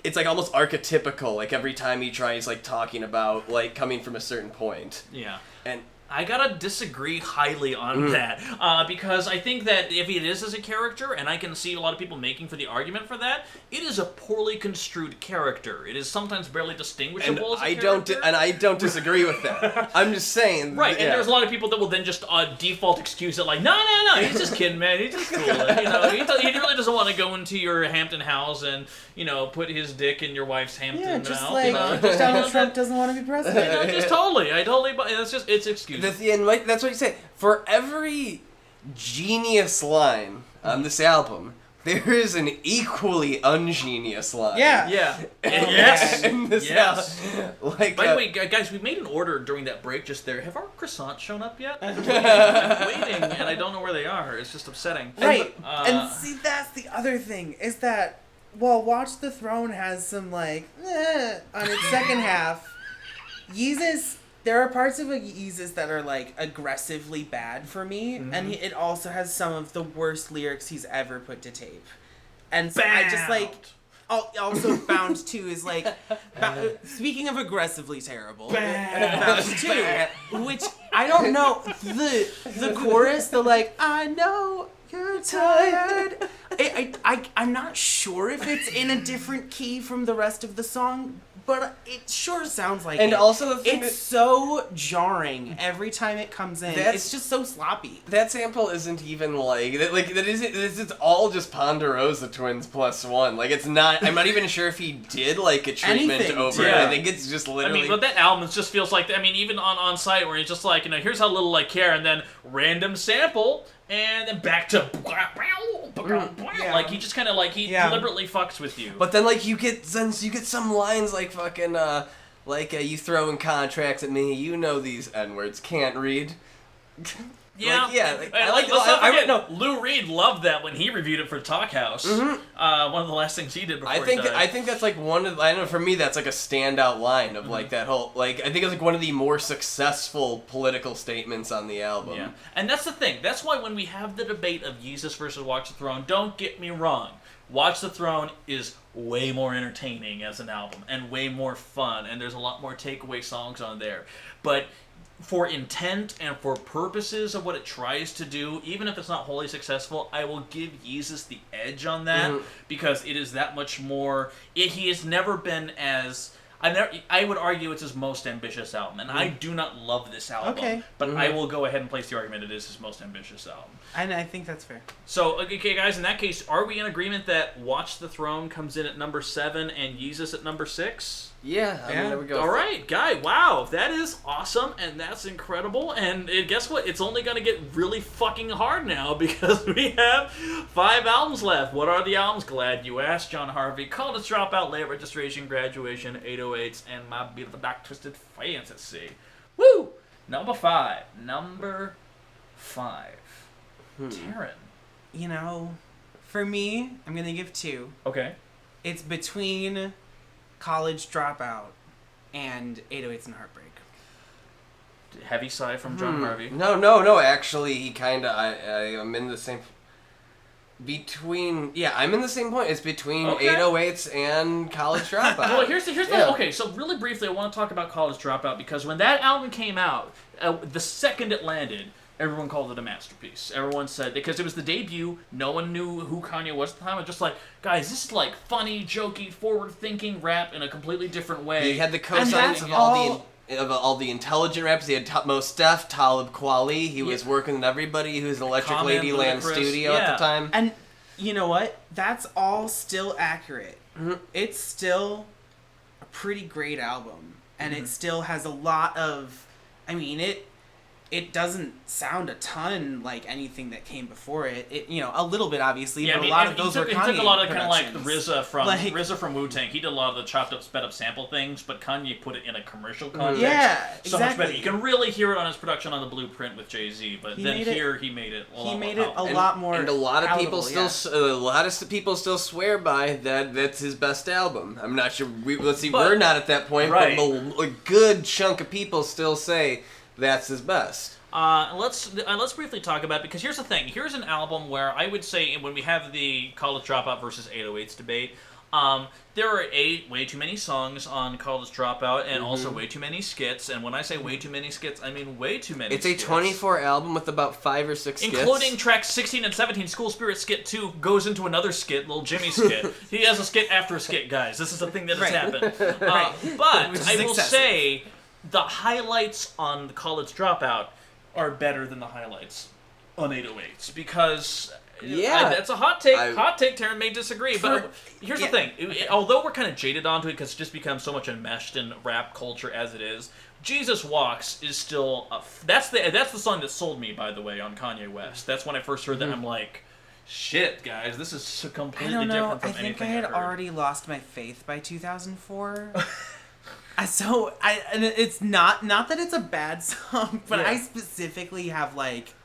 it's like almost archetypical. Like every time he tries like talking about like coming from a certain point. Yeah. And I gotta disagree highly on that, because I think that if it is as a character, and I can see a lot of people making for the argument for that, it is a poorly construed character. It is sometimes barely distinguishable as a character. I don't disagree with that. I'm just saying. Right, and there's a lot of people that will then just default excuse it like, no, he's just kidding, man, he's just cool. You know, he really doesn't want to go into your Hampton house and, you know, put his dick in your wife's Hampton just mouth. like You know? Donald Trump doesn't want to be president. You know, just totally. It's excusable. And like, that's what you say. For every genius line on this album, there is an equally ungenius line. Yeah. Yes. In this album. Like, by the way, guys, we made an order during that break just there. Have our croissants shown up yet? I'm waiting, and I don't know where they are. It's just upsetting. Right. And see, that's the other thing, is that while Watch the Throne has some, like, on its second half, Yeezus... There are parts of Yeezus that are, like, aggressively bad for me, and it also has some of the worst lyrics he's ever put to tape. And so I just, like, also Bound 2 is, like, speaking of aggressively terrible, Bound 2, which, I don't know, the chorus, the, like, I know you're tired, I'm not sure if it's in a different key from the rest of the song, but it sure sounds like it. And also the thing it's so jarring every time it comes in. It's just so sloppy. That sample isn't even it's all just Ponderosa Twins +1. Like, it's not, I'm not even sure if he did like a treatment over it. I think it's just literally. I mean, but that album just feels like, I mean, even on site where he's just like, you know, here's how little I care, and then random sample, and then back to like he just kind of like he deliberately fucks with you. But then like you get some lines like fucking you throwing contracts at me. You know these N-words can't read. Yeah, let's not forget, Lou Reed loved that when he reviewed it for Talkhouse. Mm-hmm. One of the last things he did before he died. I think that's like one of, I don't know, for me that's like a standout line of like that whole, like, I think it's like one of the more successful political statements on the album. Yeah, and that's the thing. That's why when we have the debate of Yeezus versus Watch the Throne, don't get me wrong, Watch the Throne is way more entertaining as an album and way more fun, and there's a lot more takeaway songs on there. But for intent and for purposes of what it tries to do, even if it's not wholly successful, I will give Yeezus the edge on that because it is that much more. He has never been as. I would argue it's his most ambitious album, and I do not love this album. But I will go ahead and place the argument it is his most ambitious album. And I think that's fair. So, okay, guys, in that case, are we in agreement that Watch the Throne comes in at number 7 and Yeezus at number 6? Yeah, I mean, there we go. All right, Guy, wow, that is awesome, and that's incredible, and guess what? It's only going to get really fucking hard now because we have 5 albums left. What are the albums? Glad you asked, Jon Harvey. College Dropout, Late Registration, Graduation, 808s, and My Beautiful Dark Twisted Fantasy. Woo! Number 5. Taran. You know, for me, I'm going to give 2. Okay. It's between College Dropout and 808s and Heartbreak. Heavy sigh from Jon Harvey. No. Actually, he kind of. I'm in the same. I'm in the same point. It's between 808s and College Dropout. Well, here's the. Okay, so really briefly, I want to talk about College Dropout because when that album came out, the second it landed, everyone called it a masterpiece. Everyone said, because it was the debut, no one knew who Kanye was at the time. I was just like, guys, this is like funny, jokey, forward-thinking rap in a completely different way. He had the cosigns of all the intelligent rappers. He had Mos Def, Talib Kweli. He was working with everybody who's in Electric Ladyland studio at the time. And you know what? That's all still accurate. It's still a pretty great album. And it still has a lot of... I mean, it doesn't sound a ton like anything that came before it. It, you know, a little bit obviously, but a lot of those were Kanye. He took a lot of kind of like productions. RZA from Wu-Tang. He did a lot of the chopped up, sped up sample things, but Kanye put it in a commercial context. Yeah, so much better. You can really hear it on his production on the Blueprint with Jay-Z, but he made it a lot more. And a lot of palatable, people still swear by that's his best album. I'm not sure. We're not at that point, right. But a good chunk of people still say that's his best. Let's briefly talk about it, because here's the thing. Here's an album where I would say when we have the College Dropout versus 808s debate, there are way too many songs on College Dropout and also way too many skits. And when I say way too many skits, I mean way too many skits. It's a 24 album with about 5 or 6 skits. Including tracks 16 and 17. School Spirit skit 2 goes into another skit, Little Jimmy skit. He has a skit after a skit, guys. This is a thing that has happened. But I will say the highlights on the College Dropout are better than the highlights on 808s because that's a hot take. Taran may disagree, but here's the thing. Although we're kind of jaded onto it because it's just become so much enmeshed in rap culture as it is, Jesus Walks is still that's the song that sold me, by the way, on Kanye West. That's when I first heard that. I'm like, shit, guys, this is completely different from anything I think I had already lost my faith by 2004. And it's not that it's a bad song, but I specifically have like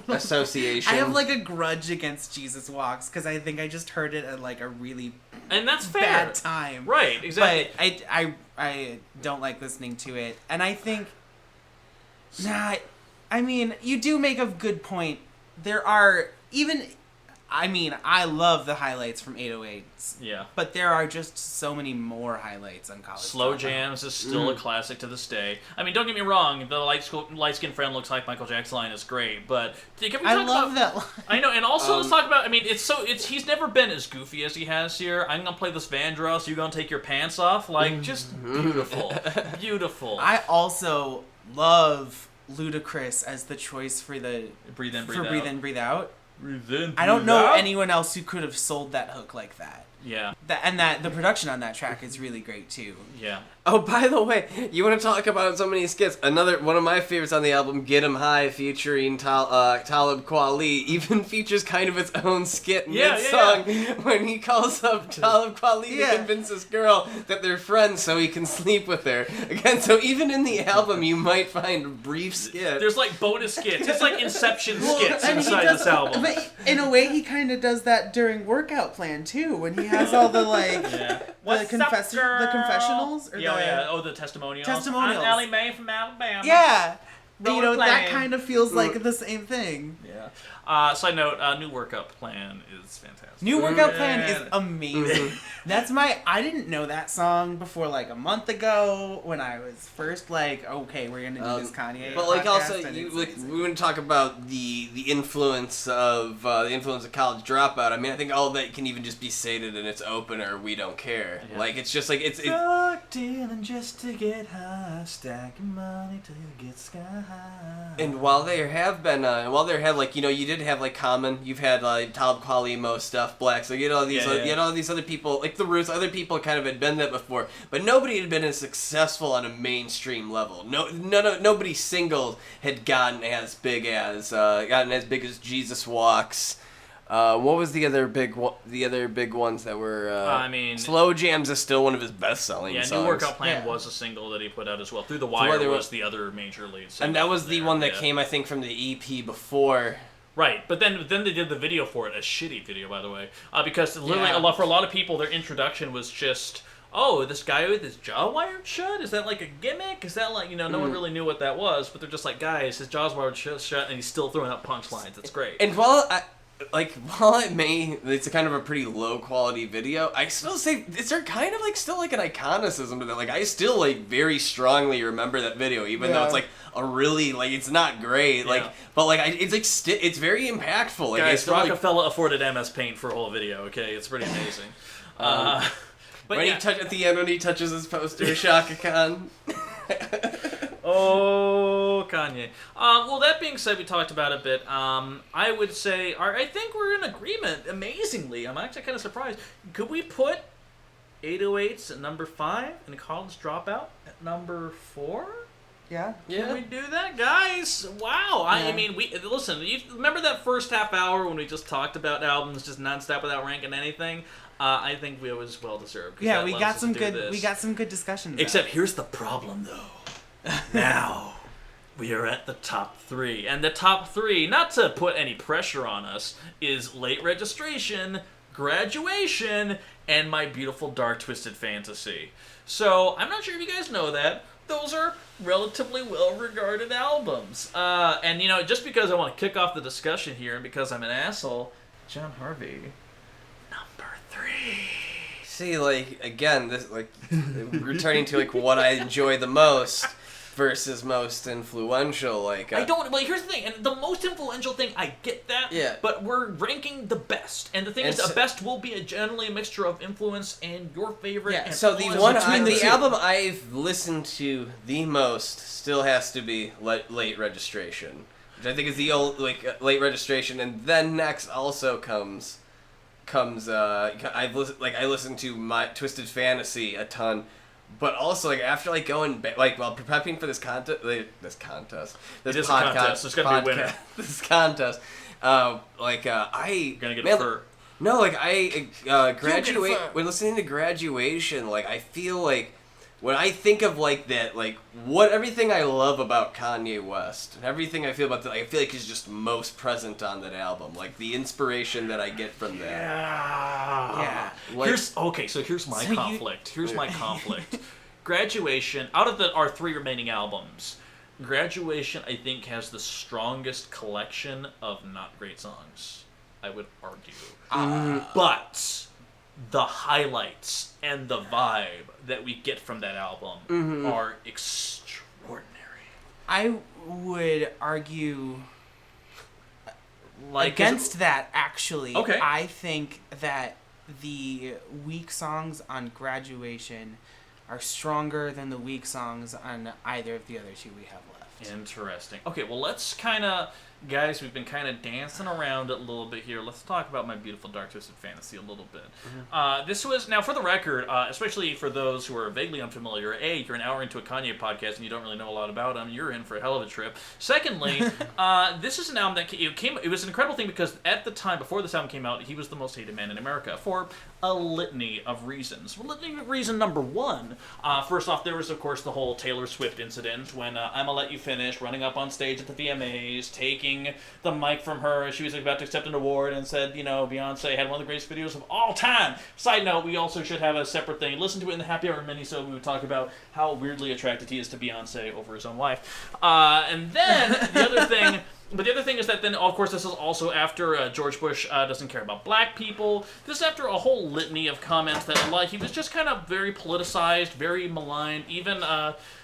association. I have like a grudge against Jesus Walks because I think I just heard it at like a really that's fair. bad time. Right, exactly. But I don't like listening to it, and I think I mean, you do make a good point. There are I love the highlights from 808s. Yeah. But there are just so many more highlights on College Slow Jams is still a classic to this day. I mean, don't get me wrong, the light-skinned friend looks like Michael Jackson line is great, but I love that line. I know, and also let's talk about, I mean, he's never been as goofy as he has here. I'm going to play this Vandross, you're going to take your pants off. Like, just beautiful. Beautiful. I also love Ludacris as the choice for the Breathe In, Breathe Out. Breathe In, I don't know anyone else who could have sold that hook like that. Yeah. That the production on that track is really great too. Yeah. Oh, by the way, you want to talk about so many skits? Another one of my favorites on the album, "Get 'Em High," featuring Talib Kweli, even features kind of its own skit mid-song when he calls up Talib Kweli to convince this girl that they're friends so he can sleep with her. Again, so even in the album, you might find brief skits. There's like bonus skits. It's like Inception skits and inside this album. But in a way, he kind of does that during Workout Plan too, when he has all the like the confessionals or the testimonials. Testimonials. I'm Allie Mae from Alabama. Yeah. Role You know, that playing. kind of feels like the same thing. Yeah. Side note, New Workout Plan is fantastic. New Workout Plan is amazing. Mm-hmm. I didn't know that song before like a month ago when I was first like, okay, we're gonna do this Kanye. But like podcast, also, and it's amazing. we want to talk about the influence of College Dropout. I mean, I think all of that can even just be stated in its opener. We don't care. Yeah. Like it's just like it's. Dealing just to get high, stacking money till you get sky high. And while there have been, like, you know, you did have like Common, you've had like Talib Kweli, Mos Def, Black, so you had all these, you had all these other people, like the Roots, other people kind of had been that before, but nobody had been as successful on a mainstream level. Nobody single had gotten as big as Jesus Walks. What was the other big ones that were? I mean, Slow Jams is still one of his best-selling songs. New Workout Plan was a single that he put out as well. Through the Wire was the other major lead single. And that was the one that came, I think, from the EP before. Right, but then they did the video for it, a shitty video, by the way, because literally for a lot of people, their introduction was just, oh, this guy with his jaw wired shut? Is that like a gimmick? Is that like, no one really knew what that was, but they're just like, guys, his jaw's wired shut, and he's still throwing out punchlines. It's great. And while it's a kind of a pretty low quality video, I still say is there kind of like still like an iconicism to that. Like I still like very strongly remember that video, even though it's like a really like it's not great, like but like it's like it's very impactful. Like guys, Rockefeller afforded MS Paint for a whole video. Okay, it's pretty amazing. But when he at the end when he touches his poster, Shaka Khan. Oh, Kanye. Well, that being said, we talked about it a bit. I would say, I think we're in agreement, amazingly. I'm actually kind of surprised. Could we put 808s at number 5 and College Dropout at number 4? Yeah. Can we do that, guys? Wow. I mean, listen, you remember that first half hour when we just talked about albums just nonstop without ranking anything? I think we was well deserved. Yeah, we got some good discussions. Except here's the problem, though. Now, we are at the top 3. And the top 3, not to put any pressure on us, is Late Registration, Graduation, and My Beautiful Dark Twisted Fantasy. So, I'm not sure if you guys know that. Those are relatively well-regarded albums. And, just because I want to kick off the discussion here and because I'm an asshole, Jon Harvey, number 3. See, like, again, this, like, returning to, like, what I enjoy the most versus most influential, like... well, here's the thing, and the most influential thing, I get that, but we're ranking the best, and the thing is, the best will be generally a mixture of influence and your favorite, and so the album I've listened to the most still has to be Late Registration, which I think is the old, Late Registration, and then next also comes I listened to My Twisted Fantasy a ton, but also after going back, while prepping for this contest, this podcast, there's gonna be a winner. This contest, You're gonna get a fur. No, I graduate when listening to Graduation, I feel like when I think of that, everything I love about Kanye West and everything I feel about that, I feel like is just most present on that album. The inspiration that I get from that. Yeah. Here's my conflict. Here's my conflict. Graduation, out of our 3 remaining albums, Graduation, I think, has the strongest collection of not great songs, I would argue. But the highlights and the vibe that we get from that album are extraordinary. I would argue against that, actually. Okay. I think that the weak songs on Graduation are stronger than the weak songs on either of the other 2 we have left. Interesting. Okay, well, let's kind of Guys, we've been kind of dancing around it a little bit here. Let's talk about My Beautiful Dark Twisted Fantasy a little bit. This was, now for the record, especially for those who are vaguely unfamiliar, A, you're an hour into a Kanye podcast and you don't really know a lot about him, you're in for a hell of a trip. Secondly, this is an album that it was an incredible thing because at the time, before this album came out, he was the most hated man in America for a litany of reasons. Reason number one, first off, there was, of course, the whole Taylor Swift incident when I'ma Let You Finish, running up on stage at the VMAs, taking the mic from her as she was about to accept an award and said, Beyonce had one of the greatest videos of all time. Side note, we also should have a separate thing. Listen to it in the Happy Hour mini-sode. We would talk about how weirdly attracted he is to Beyonce over his own wife. And then the other thing... But the other thing is that then, of course, this is also after George Bush doesn't care about black people. This is after a whole litany of comments that, he was just kind of very politicized, very maligned. Even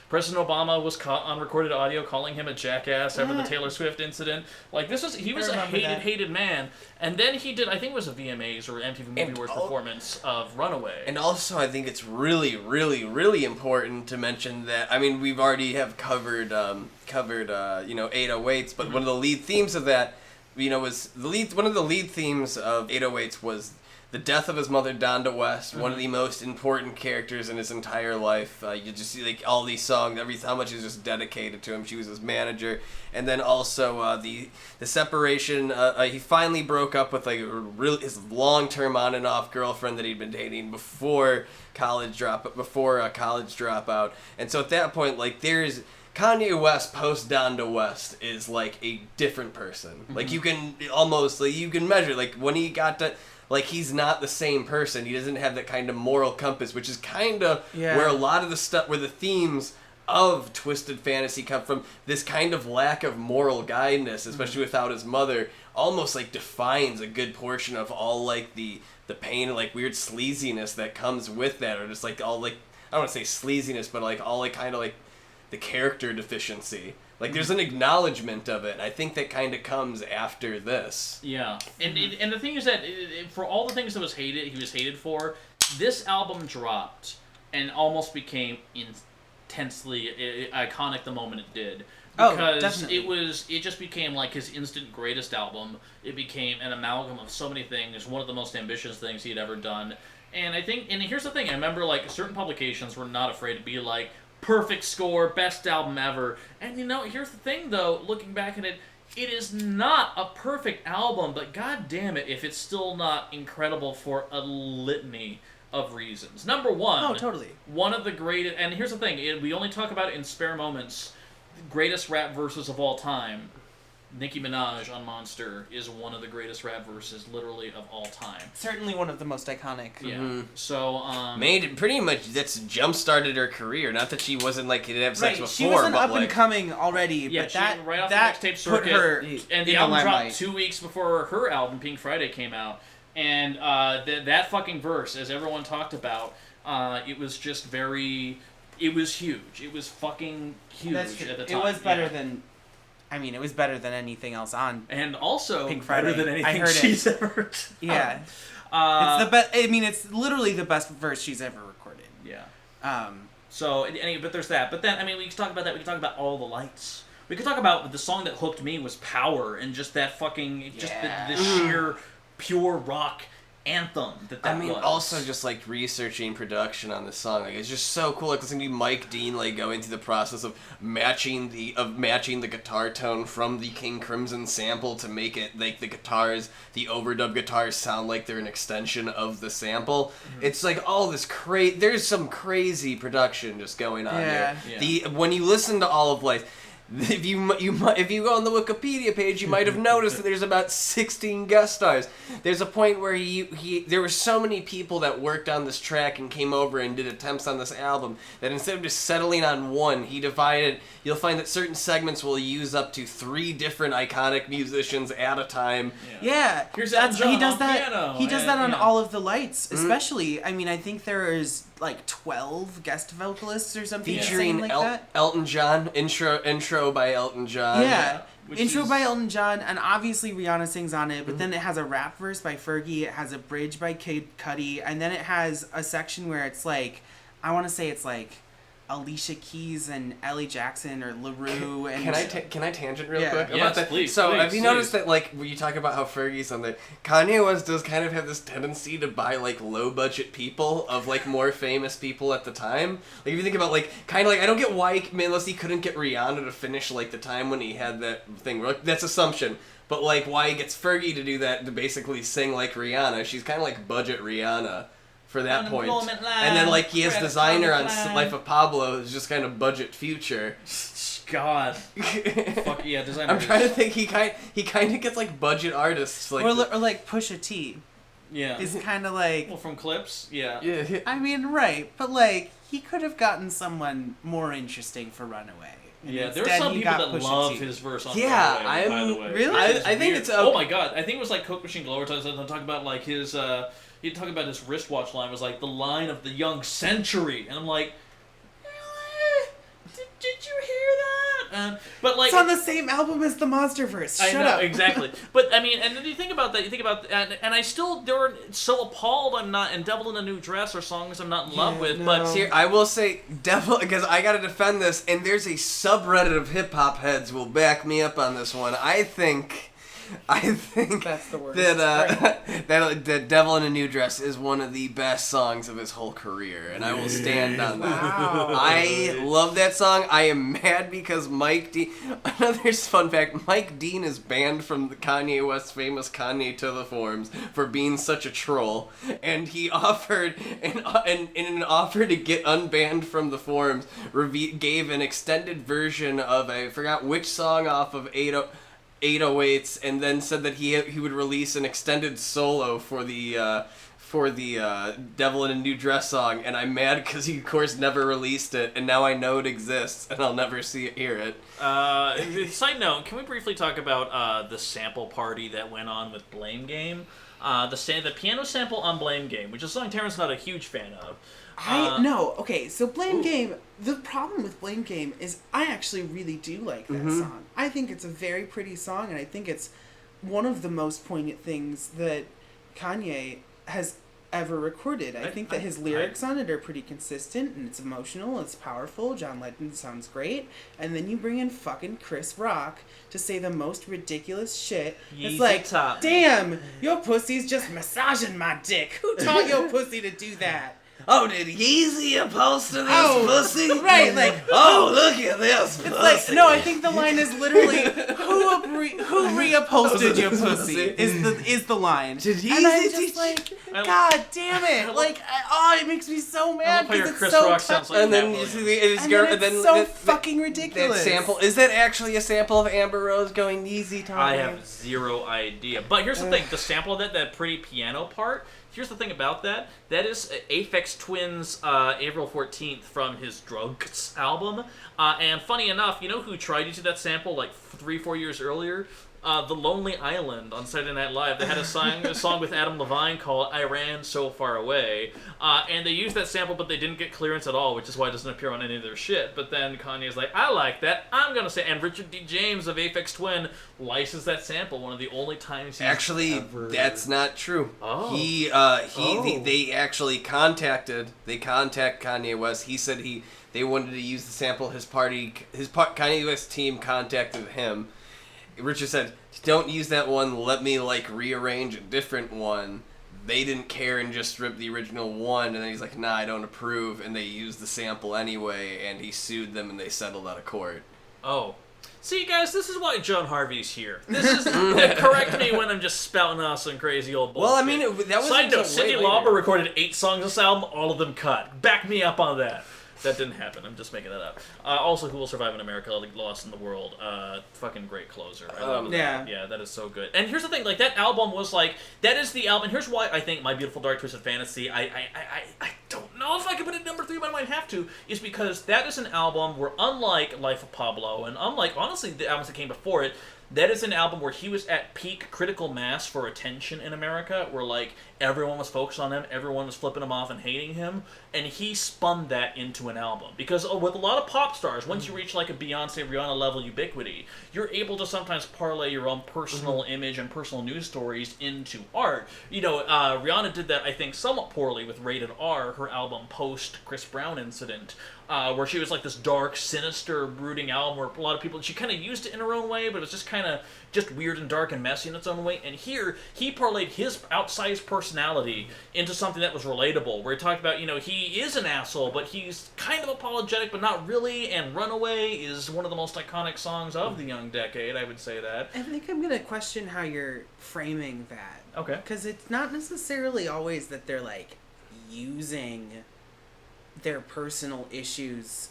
President Obama was caught on recorded audio calling him a jackass after the Taylor Swift incident. He was a hated man. And then he did, I think it was a VMAs or MTV Movie Awards performance of Runaway. And also, I think it's really, really, really important to mention that, we've already have covered 808s, but one of the lead themes of that, one of the lead themes of 808s was the death of his mother, Donda West, one of the most important characters in his entire life. You just see all these songs, how much is just dedicated to him. She was his manager, and then also the separation. He finally broke up with his long-term on and off girlfriend that he'd been dating before college dropout. And so at that point, there's Kanye West post Donda West is a different person. You can almost you can measure when he got to. He's not the same person. He doesn't have that kind of moral compass, which is kind of where a lot of the stuff, where the themes of Twisted Fantasy come from. This kind of lack of moral guidance, especially without his mother, almost defines a good portion of all the pain and weird sleaziness that comes with that, or just all I don't want to say sleaziness, but all kind of the character deficiency. There's an acknowledgement of it. I think that kind of comes after this. Yeah. And the thing is that for all the things that he was hated for, this album dropped and almost became intensely iconic the moment it did. Because it just became his instant greatest album. It became an amalgam of so many things, one of the most ambitious things he had ever done. And here's the thing, I remember certain publications were not afraid to be perfect score, best album ever. And here's the thing though, looking back at it, it is not a perfect album, but god damn it if it's still not incredible for a litany of reasons. Number one, one of the greatest, and here's the thing, we only talk about it in spare moments, greatest rap verses of all time. Nicki Minaj on Monster is one of the greatest rap verses, literally, of all time. Certainly one of the most iconic. Yeah. So, made pretty much, that's jump-started her career. Not that she wasn't, didn't have sex before, she wasn't up and coming already, but right off the mixtape circuit, her and the album dropped 2 weeks before her album, Pink Friday, came out. And that fucking verse, as everyone talked about, it was just it was huge. It was fucking huge at the time. It was better than... it was better than anything else on. And also Pink Friday. Better than anything she's ever done. Yeah. It's the best. It's literally the best verse she's ever recorded. Yeah. But there's that. But then, we can talk about that. We can talk about All the Lights. We could talk about the song that hooked me was Power, and just that fucking, just the sheer, pure rock anthem that was. Also just researching production on this song, it's just so cool. Listening to Mike Dean going through the process of matching the guitar tone from the King Crimson sample to make it the overdub guitars sound like they're an extension of the sample. It's all this there's some crazy production just going on there. Yeah. When you listen to All of Life, if you go on the Wikipedia page, you might have noticed that there's about 16 guest stars. There's a point where there were so many people that worked on this track and came over and did attempts on this album that instead of just settling on one, he divided. You'll find that certain segments will use up to 3 different iconic musicians at a time. Yeah. Here's John he does that. Piano, he does that on All of the Lights, especially. I think there is 12 guest vocalists or something featuring that. Elton John intro by Elton John. Yeah. Intro by Elton John, and obviously Rihanna sings on it, but then it has a rap verse by Fergie, it has a bridge by Kid Cudi, and then it has a section where it's I want to say it's Alicia Keys and Ellie Jackson or LaRue and Can I tangent real Yeah. quick Yes, about that? please, So please, have you please. noticed that like when you talk about how Fergie's on there, Kanye West does kind of have this tendency to buy like low budget people of like more famous people at the time. Like if you think about like kind of like I don't get why unless he couldn't get Rihanna to finish like the time when he had that thing. Like, that's assumption. But like why he gets Fergie to do that to basically sing like Rihanna. She's kind of like budget Rihanna. For that point. Unemployment line, And then like he has credit Designer on card line. Life of Pablo is just kind of budget Future. God. Fuck yeah, Designer. I'm trying to think he kind of gets like budget artists like or like Pusha T. Yeah. Is kind of like Well, from Clips, yeah. yeah. I mean, right, but like he could have gotten someone more interesting for Runaway. And Yeah, there are instead some he people got that Pusha love T. his verse on Yeah, Runaway, by I'm- the way. really? which is I think weird. it's Oh my god, I think it was like Coke Machine Glower talking about like his he'd talk about his wristwatch line was like the line of the young century, and I'm like, did you hear that? But like It's on the same album as the Monsterverse. I Shut know, up. exactly. But I mean, and then you think about that. You think about, and I still they're so appalled. I'm not, and Devil in a New Dress are songs I'm not in love Yeah, with. no. But Here, I will say Devil because I gotta defend this, and there's a subreddit of hip hop heads will back me up on this one. I think That's the worst. that Devil in a New Dress is one of the best songs of his whole career, and I will stand on that. Wow. I love that song. I am mad because Mike Dean. Another fun fact: Mike Dean is banned from the Kanye West's famous Kanye to the Forums for being such a troll, and he offered in an offer to get unbanned from the forums, gave an extended version of I forgot which song off of 808s, and then said that he would release an extended solo for the Devil in a New Dress song, and I'm mad because he of course never released it, and now I know it exists, and I'll never hear it. side note, can we briefly talk about the sample party that went on with Blame Game? The piano sample on Blame Game, which is a song Taran's not a huge fan of. No, okay, so Blame Game, the problem with Blame Game is I actually really do like that song. I think it's a very pretty song, and I think it's one of the most poignant things that Kanye has ever recorded. I think that his lyrics on it are pretty consistent, and it's emotional, it's powerful, John Legend sounds great, and then you bring in fucking Chris Rock to say the most ridiculous shit. Yeezy It's like, top. damn, your pussy's just massaging my dick. Who taught your pussy to do that? Oh, did Yeezy post to this Oh, pussy? right, like, oh, look at this It's like, no, I think the line is literally who reupholstered your pussy is the line. Did he and I'm teach- just like, I- God damn it! Like, it makes me so I mad love how your because it's Chris so Rock sounds like And then Matt you see Williams. it's so fucking ridiculous. That sample is that actually a sample of Amber Rose going Yeezy time? I have zero idea. But here's the thing: the sample of that pretty piano part. Here's the thing about that. That is Aphex Twin's April 14th from his Drugs album. And funny enough, you know who tried to do that sample like 3-4 years earlier? The Lonely Island on Saturday Night Live. They had a song with Adam Levine called I Ran So Far Away. And they used that sample, but they didn't get clearance at all, which is why it doesn't appear on any of their shit. But then Kanye's like, I like that. I'm going to say. And Richard D. James of Aphex Twin licensed that sample one of the only times he's Actually, ever... that's not true. Oh. They actually contacted Kanye West. He said they wanted to use the sample. Kanye West team contacted him. Richard said, don't use that one, let me rearrange a different one. They didn't care and just stripped the original one, and then he's like, nah, I don't approve, and they used the sample anyway, and he sued them and they settled out of court. Oh. See, guys, this is why Jon Harvey's here. This is correct me when I'm just spouting off some crazy old bullshit. Well, I mean, that was Side until note, way Cyndi later. Lauper recorded 8 songs on this album, all of them cut. Back me up on that. That didn't happen. I'm just making that up. Also, Who Will Survive in America, Lost in the World. Fucking great closer. I love that. Yeah, that is so good. And here's the thing, that album was that is the album. Here's why I think My Beautiful Dark Twisted Fantasy, I don't know if I can put it at number 3, but I might have to, is because that is an album where, unlike Life of Pablo, and unlike, honestly, the albums that came before it, that is an album where he was at peak critical mass for attention in America, where, like, everyone was focused on him, everyone was flipping him off and hating him, and he spun that into an album. Because with a lot of pop stars, once you reach, like, a Beyonce, Rihanna level ubiquity, you're able to sometimes parlay your own personal image and personal news stories into art. You know, Rihanna did that, I think, somewhat poorly with Rated R, her album post-Chris Brown incident, where she was like this dark, sinister, brooding album where a lot of people, she kind of used it in her own way, but it was just kind of just weird and dark and messy in its own way. And here, he parlayed his outsized personality into something that was relatable, where he talked about, you know, he is an asshole, but he's kind of apologetic, but not really, and Runaway is one of the most iconic songs of the young decade, I would say that. I think I'm going to question how you're framing that. Okay. Because it's not necessarily always that they're, like, using their personal issues,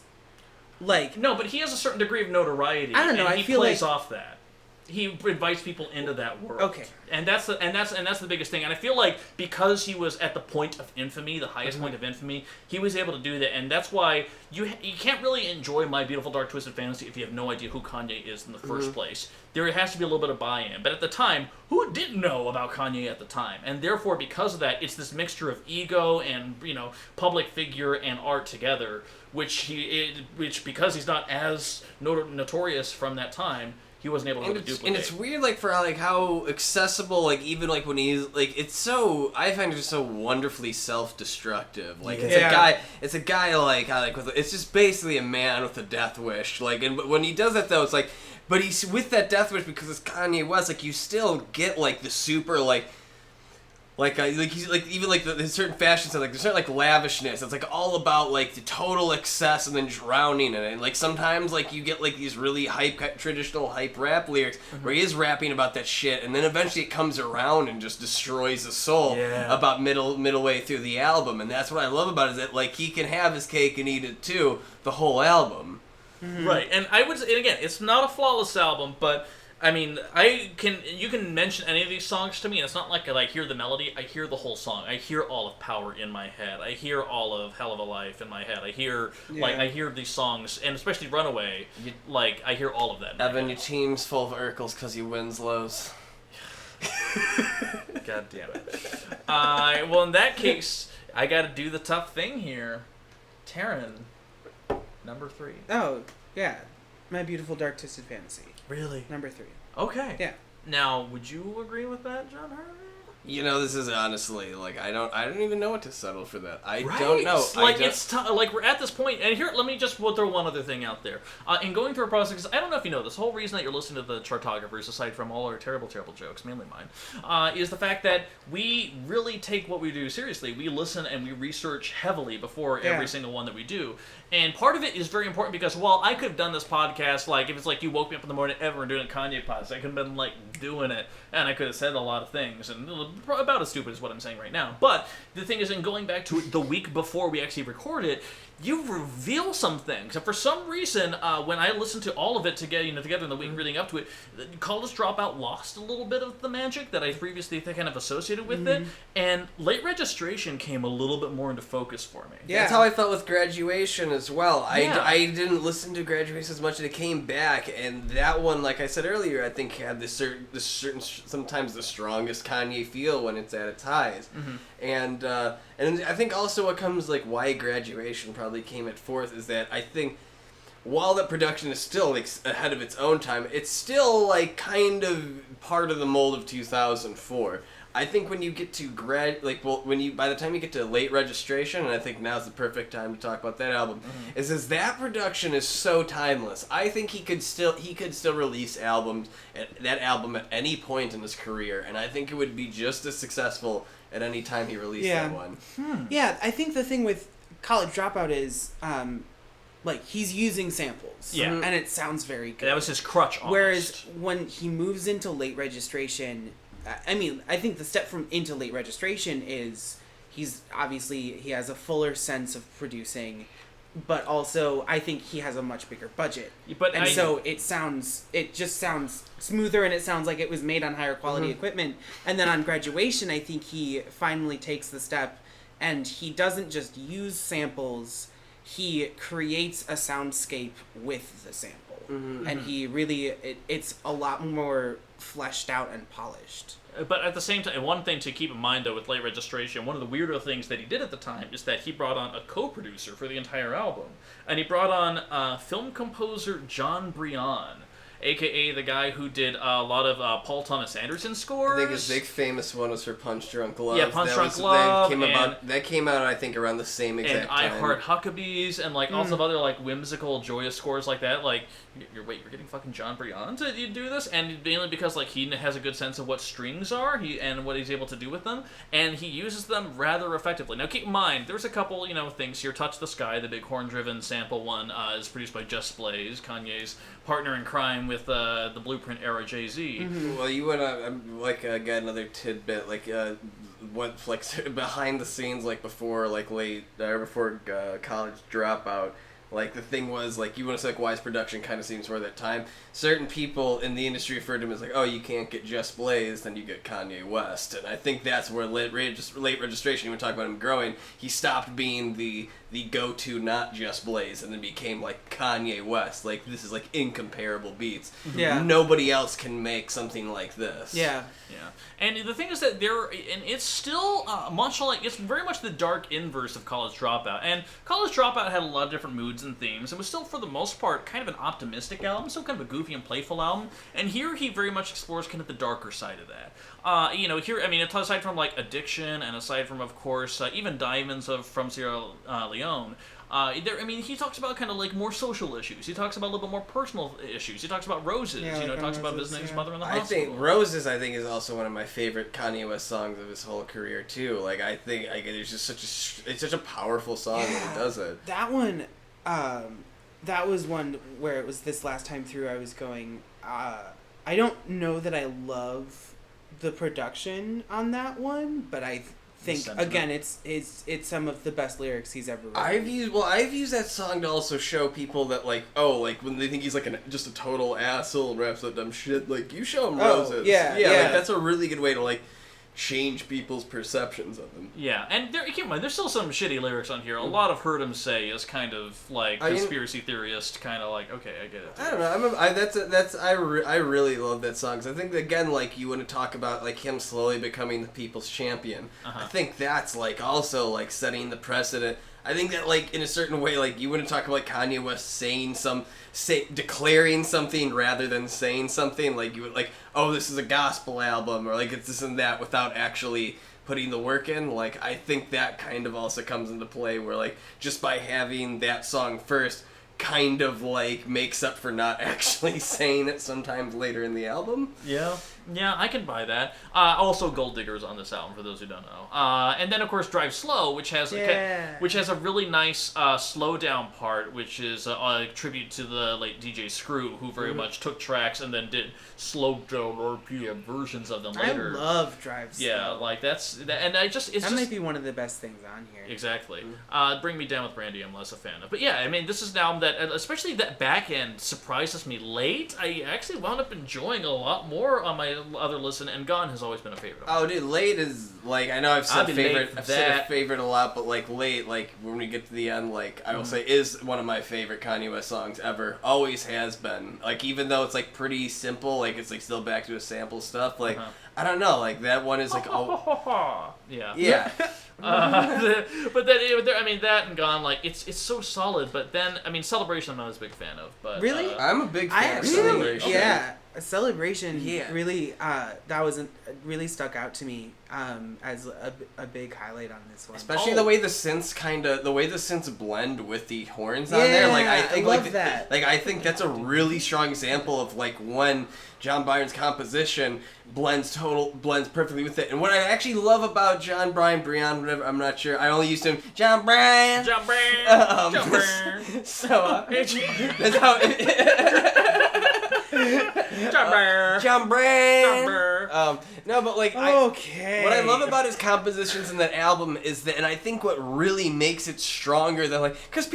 like, No, but he has a certain degree of notoriety. I don't know, and I he feel plays like- off that. He invites people into that world. Okay. And that's the biggest thing. And I feel like because he was at the point of infamy, the highest point of infamy, he was able to do that. And that's why you can't really enjoy My Beautiful Dark Twisted Fantasy if you have no idea who Kanye is in the first place. There has to be a little bit of buy-in. But at the time, who didn't know about Kanye at the time? And therefore, because of that, it's this mixture of ego and, you know, public figure and art together, which because he's not as notorious from that time, he wasn't able to duplicate. And it's weird, like, for how accessible, like, even, like, when he's, like, it's so, I find it just so wonderfully self-destructive. Like, it's a guy, like, it's just basically a man with a death wish. Like, and when he does that, though, it's like, but he's, with that death wish, because it's Kanye West, like, you still get, like, the super, like he's like even like the certain fashion sense, like there's certain like lavishness. It's like all about like the total excess and then drowning in it. And like sometimes like you get like these really traditional hype rap lyrics where he is rapping about that shit, and then eventually it comes around and just destroys the soul about middle way through the album. And that's what I love about it, is that like he can have his cake and eat it too, the whole album. Right, and and again, it's not a flawless album, but I mean, you can mention any of these songs to me, and it's not like I hear the melody, I hear the whole song. I hear all of Power in my head. I hear all of Hell of a Life in my head. I hear, I hear these songs, and especially Runaway, I hear all of that. Evan, your team's full of Urkels because you Winslows. God damn it. Well, in that case, I gotta do the tough thing here. Taran, number 3. Oh, yeah. My Beautiful Dark Twisted Fantasy. Really? Number 3. Okay. Yeah. Now, would you agree with that, Jon Harvey? You know, this is honestly, like, I don't even know what to settle for that. I Right? don't know. Like, it's like, we're at this point, and here, let me just throw one other thing out there. In going through a process, because I don't know if you know this, the whole reason that you're listening to the Chartographers, aside from all our terrible, terrible jokes, mainly mine, is the fact that we really take what we do seriously. We listen and we research heavily before every single one that we do. And part of it is very important because, while I could have done this podcast, like, if it's like you woke me up in the morning, ever doing a Kanye podcast, I could have been, like, doing it, and I could have said a lot of things, and about as stupid as what I'm saying right now. But the thing is, in going back to the week before we actually recorded, you reveal some things. And for some reason, when I listened to all of it together in the week leading up to it, College Dropout lost a little bit of the magic that I previously kind of associated with it, and Late Registration came a little bit more into focus for me. Yeah, that's how I felt with Graduation as well. I didn't listen to Graduation as much, and it came back, and that one, like I said earlier, I think had this certain sometimes the strongest Kanye feel when it's at its highs. And I think also what comes, like, why Graduation probably came at fourth is that I think while that production is still like ahead of its own time, it's still like kind of part of the mold of 2004. I think when you get to by the time you get to Late Registration, and I think now's the perfect time to talk about that album, is that production is so timeless. I think he could still release that album at any point in his career, and I think it would be just as successful at any time he released that one. Yeah, I think the thing with College Dropout is, like, he's using samples. Yeah. And it sounds very good. That was his crutch, almost. Whereas when he moves into Late Registration, I mean, I think the step from into Late Registration is he has a fuller sense of producing, but also I think he has a much bigger budget. So it just sounds smoother, and it sounds like it was made on higher quality equipment. And then on Graduation, I think he finally takes the step, and he doesn't just use samples, he creates a soundscape with the samples. and he really it's a lot more fleshed out and polished. But at the same time, one thing to keep in mind, though, with Late Registration, one of the weirder things that he did at the time is that he brought on a co-producer for the entire album. And he brought on film composer Jon Brion, a.k.a. the guy who did a lot of Paul Thomas Anderson scores. I think his big famous one was for Punch Drunk Love. Yeah, Punch Drunk Love. That came out, I think, around the same exact and time. I Heart Huckabees, and like lots of other like whimsical, joyous scores like that. Like, you're getting fucking Jon Brion to do this, and mainly because like he has a good sense of what strings are, and what he's able to do with them, and he uses them rather effectively. Now, keep in mind, there's a couple things here. Touch the Sky, the big horn-driven sample one, is produced by Just Blaze, Kanye's partner in crime with the Blueprint era Jay-Z. Well, you went on got another tidbit what behind the scenes before College Dropout. The thing was, you want to say, Wise Production kind of seems for that time. Certain people in the industry referred to him as, oh, you can't get Just Blaze, then you get Kanye West. And I think that's where Late Registration, you want to talk about him growing, he stopped being the go-to, not Just Blaze, and then became, Kanye West. This is, incomparable beats. Yeah. Nobody else can make something like this. Yeah. Yeah, and the thing is that it's still it's very much the dark inverse of College Dropout. And College Dropout had a lot of different moods and themes. It was still, for the most part, kind of an optimistic album, still kind of a goofy and playful album. And here he very much explores kind of the darker side of that. Aside from addiction, and aside from, of course, even Diamonds from Sierra Leone. He talks about kind of more social issues. He talks about a little bit more personal issues. He talks about Roses. Talks about visiting his mother in the hospital. I think Roses, is also one of my favorite Kanye West songs of his whole career too. I think it's just such a powerful song when he does it. That one, that was one where it was this last time through. I was going. I don't know that I love the production on that one, but I think again it's some of the best lyrics he's ever written. I've used that song to also show people that when they think he's just a total asshole and raps that dumb shit, you show him Roses. Yeah. That's a really good way to change people's perceptions of him. Yeah, and keep in mind, there's still some shitty lyrics on here. A lot of Heard Him Say is kind of conspiracy theorist, kind of okay, I get it. I don't know. I really love that song. 'Cause I think again, you want to talk about him slowly becoming the people's champion. I think that's also setting the precedent. I think that in a certain way, you want to talk about Kanye West declaring something rather than saying something. You would oh, this is a gospel album, or it's this and that, without actually putting the work in. I think that kind of also comes into play where just by having that song first kind of makes up for not actually saying it sometimes later in the album. Yeah, I can buy that. Also, Gold Diggers on this album, for those who don't know. And then, of course, Drive Slow, which has a really nice slow down part, which is a tribute to the late DJ Screw, who very much took tracks and then did slow down RPM versions of them later. I love Drive Slow. Yeah, that might be one of the best things on here. Exactly. Bring Me Down with Brandy, I'm less a fan of. But yeah, this is an album that, especially that back end, surprises me late. I actually wound up enjoying a lot more on my other listen, and Gone has always been a favorite. Oh, dude, Late is I know I've said favorite a lot, but Late, when we get to the end, I will say is one of my favorite Kanye West songs ever. Always has been. Even though it's pretty simple, it's still back to his sample stuff. I don't know, that one is yeah. But then, that and Gone, it's so solid. But then, Celebration I'm not as big a fan of. But really, I'm a big fan of Celebration. Yeah, Celebration. Yeah. Really, that was really stuck out to me as a big highlight on this one. Especially the way the synths blend with the horns on there. I think I love that. I think that's a really strong example of when Jon Byron's composition blends perfectly with it. And what I actually love about Jon Brion, whatever, I'm not sure. I only used him Jon Brion. Jon Brion. So that's how. Jon Brion. No, but okay. What I love about his compositions in that album is that, and I think what really makes it stronger than because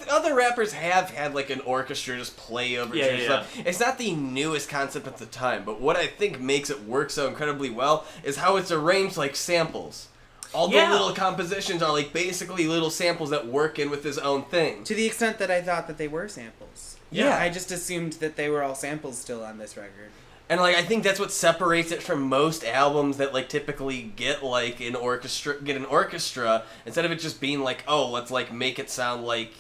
other rappers have had an orchestra just play over stuff. It's not the newest concept at the time, but what I think makes it work so incredibly well is how it's arranged samples. All the little compositions are basically little samples that work in with his own thing. To the extent that I thought that they were samples. Yeah. I just assumed that they were all samples still on this record. And like I think that's what separates it from most albums that like typically get like an orchestra instead of it just being like, oh, let's like make it sound like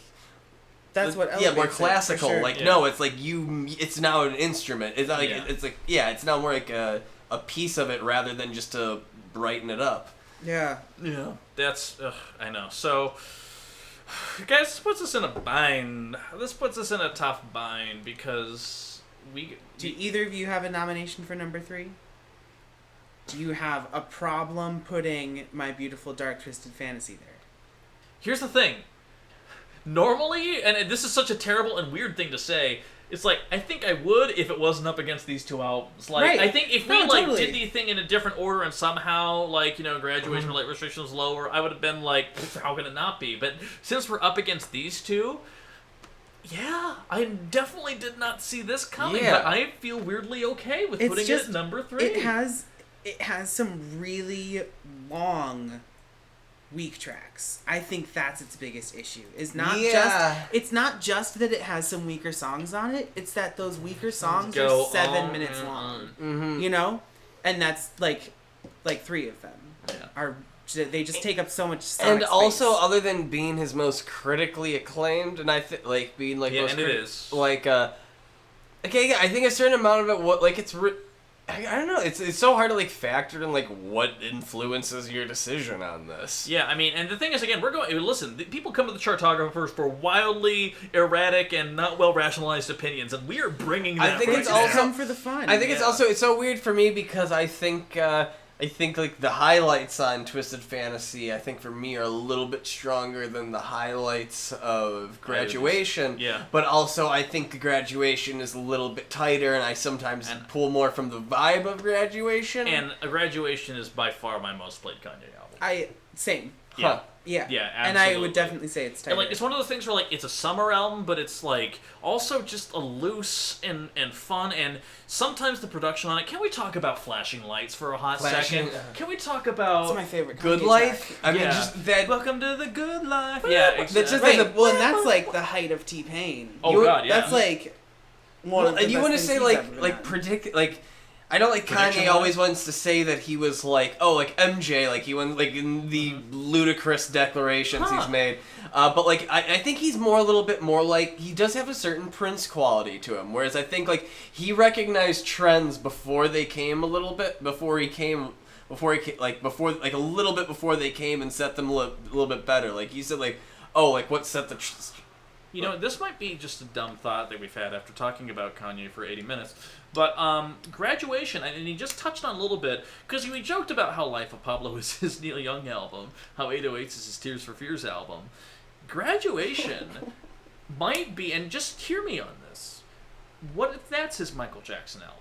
That's what more elevates it, for classical. sure. Like no, it's like it's now an instrument. It's not like it's like it's now more like a piece of it rather than just to brighten it up. Yeah. Yeah. That's I know. So guys, this puts us in a bind. This puts us in a tough bind because do either of you have a nomination for number 3? Do you have a problem putting My Beautiful Dark Twisted Fantasy there? Here's the thing. Normally, and this is such a terrible and weird thing to say, it's like, I think I would if it wasn't up against these two albums. Like, Right. I think if we, totally. did the thing in a different order and somehow, like, Graduation or Late Restrictions lower, I would have been like, how can it not be? But since we're up against these two, yeah, I definitely did not see this coming, Yeah. but I feel weirdly okay with putting it at number 3. It has some really long weak tracks. I think that's its biggest issue. It's not just that it has some weaker songs on it. It's that those weaker songs Go are 7 on minutes and long. Mm-hmm. And that's like 3 of them are. They just take up so much sonic And also, space. other than being his most critically acclaimed, and I think like being like most and it is like okay, I think a certain amount of it it's I don't know. It's so hard to like factor in like what influences your decision on this. Yeah, I mean, and the thing is, again, listen, people come to the Chartographers for wildly erratic and not well rationalized opinions, and we are bringing that. I think right it's now. also come for the fun. I think it's so weird for me because I think like the highlights on Twisted Fantasy, I think for me are a little bit stronger than the highlights of Graduation. Yeah. But also I think Graduation is a little bit tighter, and I sometimes pull more from the vibe of Graduation. And a Graduation is by far my most played Kanye album. Same. Yeah. Huh. Yeah. Yeah, And I absolutely. would definitely say it's tighter. And, like, it's one of those things where, like, it's a summer album, but it's, like, also just a loose and fun, and sometimes the production on it. Can we talk about Flashing Lights for a hot second? Can we talk about... It's my favorite Good Kanye Life? track. I mean, Yeah. just that... Welcome to the good life. Yeah, exactly. That's just Right, like well, and that's like the height of T-Pain. Oh, God, yeah. That's like one of the and you best want to things say he's ever been on. predict I know like Prediction Kanye wise? always wants to say that he was like MJ, like he went like in the ludicrous declarations he's made, but like I think he's a little bit more like he does have a certain Prince quality to him, whereas I think like he recognized trends before they came a little bit before a little bit before they came and set them a little bit better. Like he said what set the this might be just a dumb thought that we've had after talking about Kanye for 80 minutes, but Graduation, and he just touched on a little bit, because we joked about how Life of Pablo is his Neil Young album, how 808s is his Tears for Fears album. Graduation might be, and just hear me on this, what if that's his Michael Jackson album?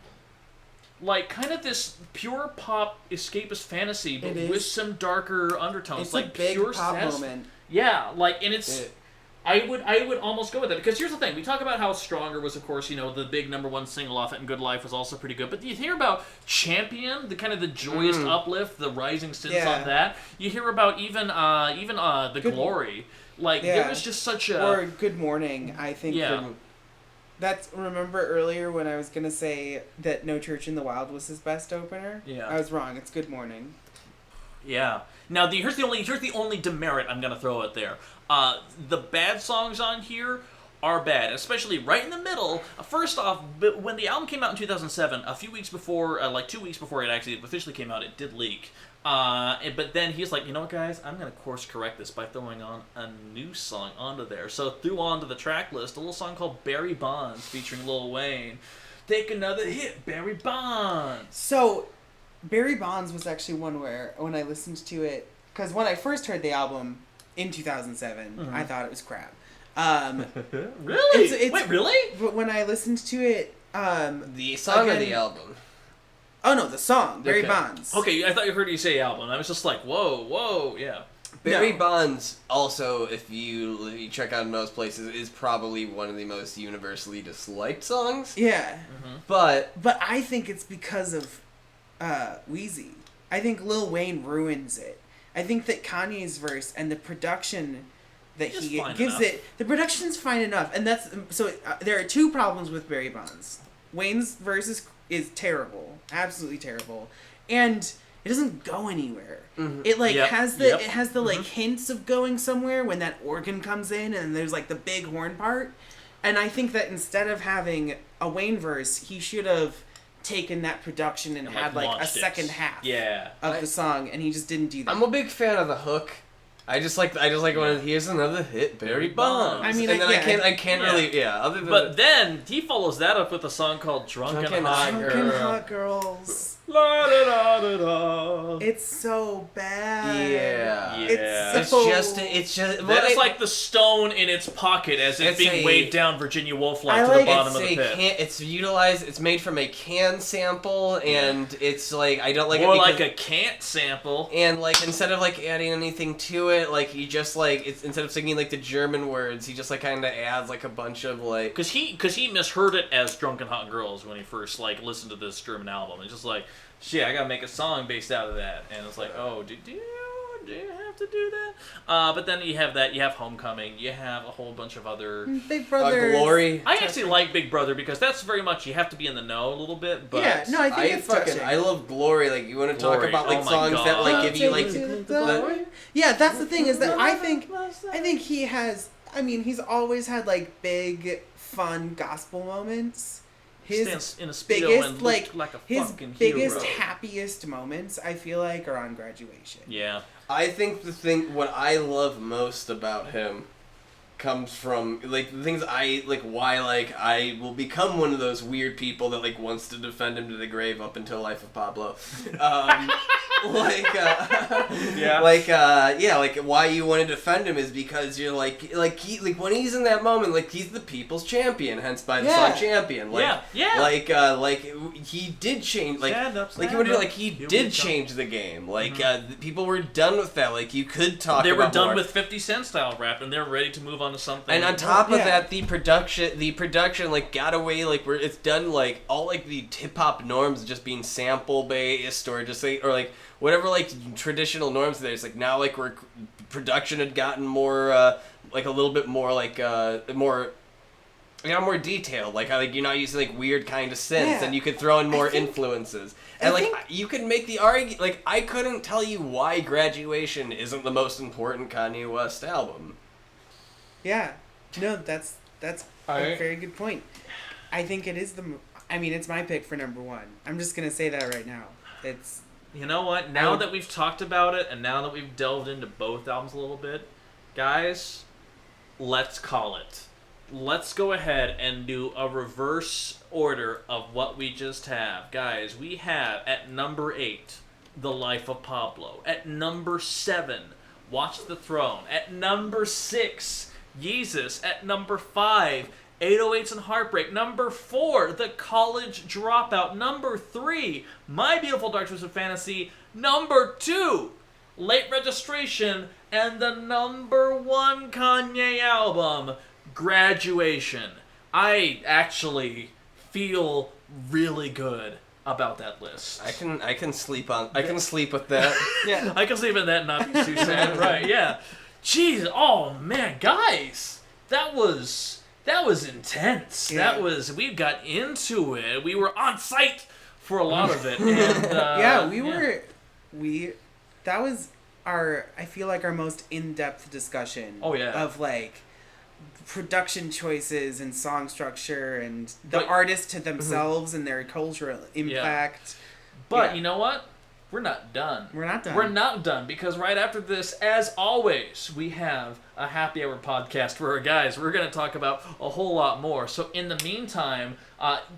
Like, kind of this pure pop escapist fantasy, but with some darker undertones. It's like a big pure pop satis- moment. Yeah, like, and it's... I would almost go with that, because here's the thing. We talk about how Stronger was, of course, the big #1 single off it, and Good Life was also pretty good. But you hear about Champion, the kind of the joyous uplift, the rising synths on that. You hear about even the Glory. Like, there was just such a... Or Good Morning, I think. Yeah. Remember earlier when I was going to say that No Church in the Wild was his best opener? Yeah. I was wrong. It's Good Morning. Yeah. Now, here's the only demerit I'm going to throw out there. The bad songs on here are bad, especially right in the middle. First off, when the album came out in 2007, a few weeks before, 2 weeks before it actually officially came out, it did leak. But then he's like, you know what, guys? I'm going to course correct this by throwing on a new song onto there. So threw onto the track list a little song called Barry Bonds featuring Lil Wayne. Take another hit, Barry Bonds. So, Barry Bonds was actually one where, when I listened to it, because when I first heard the album in 2007, I thought it was crap. Really? Wait, really? But when I listened to it, the song or the album? Oh no, the song, Barry Okay. Bonds. Okay, I thought you heard you say album. I was just like, whoa, yeah. Barry No. Bonds also, if you check out most places, is probably one of the most universally disliked songs. Yeah. But But I think it's because of Wheezy. I think Lil Wayne ruins it. I think that Kanye's verse and the production that It's he fine gives enough. it. The production's fine enough, and that's so. There are two problems with Barry Bonds. Wayne's verse is terrible, absolutely terrible, and it doesn't go anywhere. It like has the like hints of going somewhere when that organ comes in, and there's like the big horn part. And I think that instead of having a Wayne verse, he should have taken that production and had like a launched it. second half Yeah. of the song, and he just didn't do that. I'm a big fan of the hook. I just like when here's another hit, Barry Bonds. I mean, and then I can't yeah. really other than But then he follows that up with a song called Drunken Hot Drunken Girl. Hot Girls. La da da da da. It's so bad. Yeah. Yeah. It's just That is like the stone in its pocket as it's being weighed down Virginia Woolf like to the bottom of the pit. It's utilized. It's made from a can sample, and it's like I don't like More it like a can't sample. And like instead of like adding anything to it, like he just like it's instead of singing like the German words, he just like kind of adds like a bunch of like Cause he misheard it as Drunken Hot Girls when he first like listened to this German album. It's just like, shit, I gotta make a song based out of that, and it's like, oh, do you have to do that? But then you have Homecoming, you have a whole bunch of other. Big Brother. Glory. I actually like Big Brother because that's very much you have to be in the know a little bit. But Yeah, no, I think it's touching. I love Glory. Like you want to talk Glory. about like Oh my songs that God. like give you like Yeah, that's the thing is that I think he has. I mean, he's always had like big, fun gospel moments. His stands in a Speedo biggest, and like looked like a his fucking biggest, hero. happiest moments, I feel like, are on Graduation. Yeah. I think what I love most about him comes from like the things I like why like I will become one of those weird people that like wants to defend him to the grave up until Life of Pablo. Like why you want to defend him is because you're like when he's in that moment, like he's the people's champion, hence by the song Champion. Like he did change he did change the game. Like people were done with that. Like you could talk They were about done more. with 50 Cent style rap and they're ready to move on to something. And on top of that, the production like got away like where it's done like all like the hip hop norms just being sample based or just like or like whatever like traditional norms there. It's like now like where production had gotten more like a little bit more like more detailed. Like you're not using like weird kind of synths and you could throw in more influences. And you could make the argument like I couldn't tell you why Graduation isn't the most important Kanye West album. Yeah, no, that's a very good point. I think it is it's my pick for number one. I'm just gonna say that right now. It's. You know what? Now that we've talked about it and now that we've delved into both albums a little bit, guys, let's call it. Let's go ahead and do a reverse order of what we just have. Guys, we have at number 8, The Life of Pablo. At number 7, Watch the Throne. At number 6, Yeezus. At number 5, 808s and Heartbreak. Number 4, The College Dropout. Number 3, My Beautiful Dark Twisted Fantasy. Number 2, Late Registration. And the number 1 Kanye album, Graduation. I actually feel really good about that list. I can sleep with that. Yeah. I can sleep in that and not be too sad. Right, yeah. Jeez, oh man, guys. That was intense. Yeah. We got into it. We were on site for a lot of it. And, that was I feel like our most in-depth discussion of like production choices and song structure and the artists to themselves and their cultural impact. But you know what? We're not done. We're not done. We're not done because right after this, as always, we have a happy hour podcast where, guys, we're going to talk about a whole lot more. So in the meantime,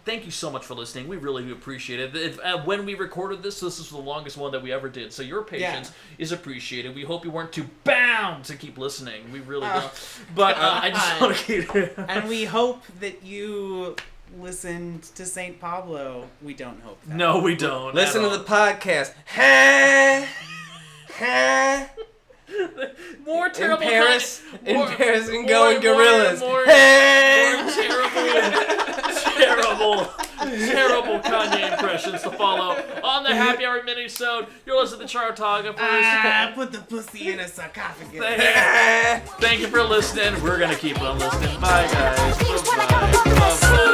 thank you so much for listening. We really do appreciate it. When we recorded this is the longest one that we ever did. So your patience is appreciated. We hope you weren't too bound to keep listening. We really don't. But I just want to keep And we hope that you listened to St. Pablo. We don't hope that. No, we don't. Listen to the podcast. More terrible. In Paris and more going gorillas. More terrible terrible Kanye impressions to follow on the Happy Hour Minisode. You're listening to Chartographers. Put the pussy in a sarcophagus. Thank you for listening. We're gonna keep on listening. Bye, guys. Bye. Bye.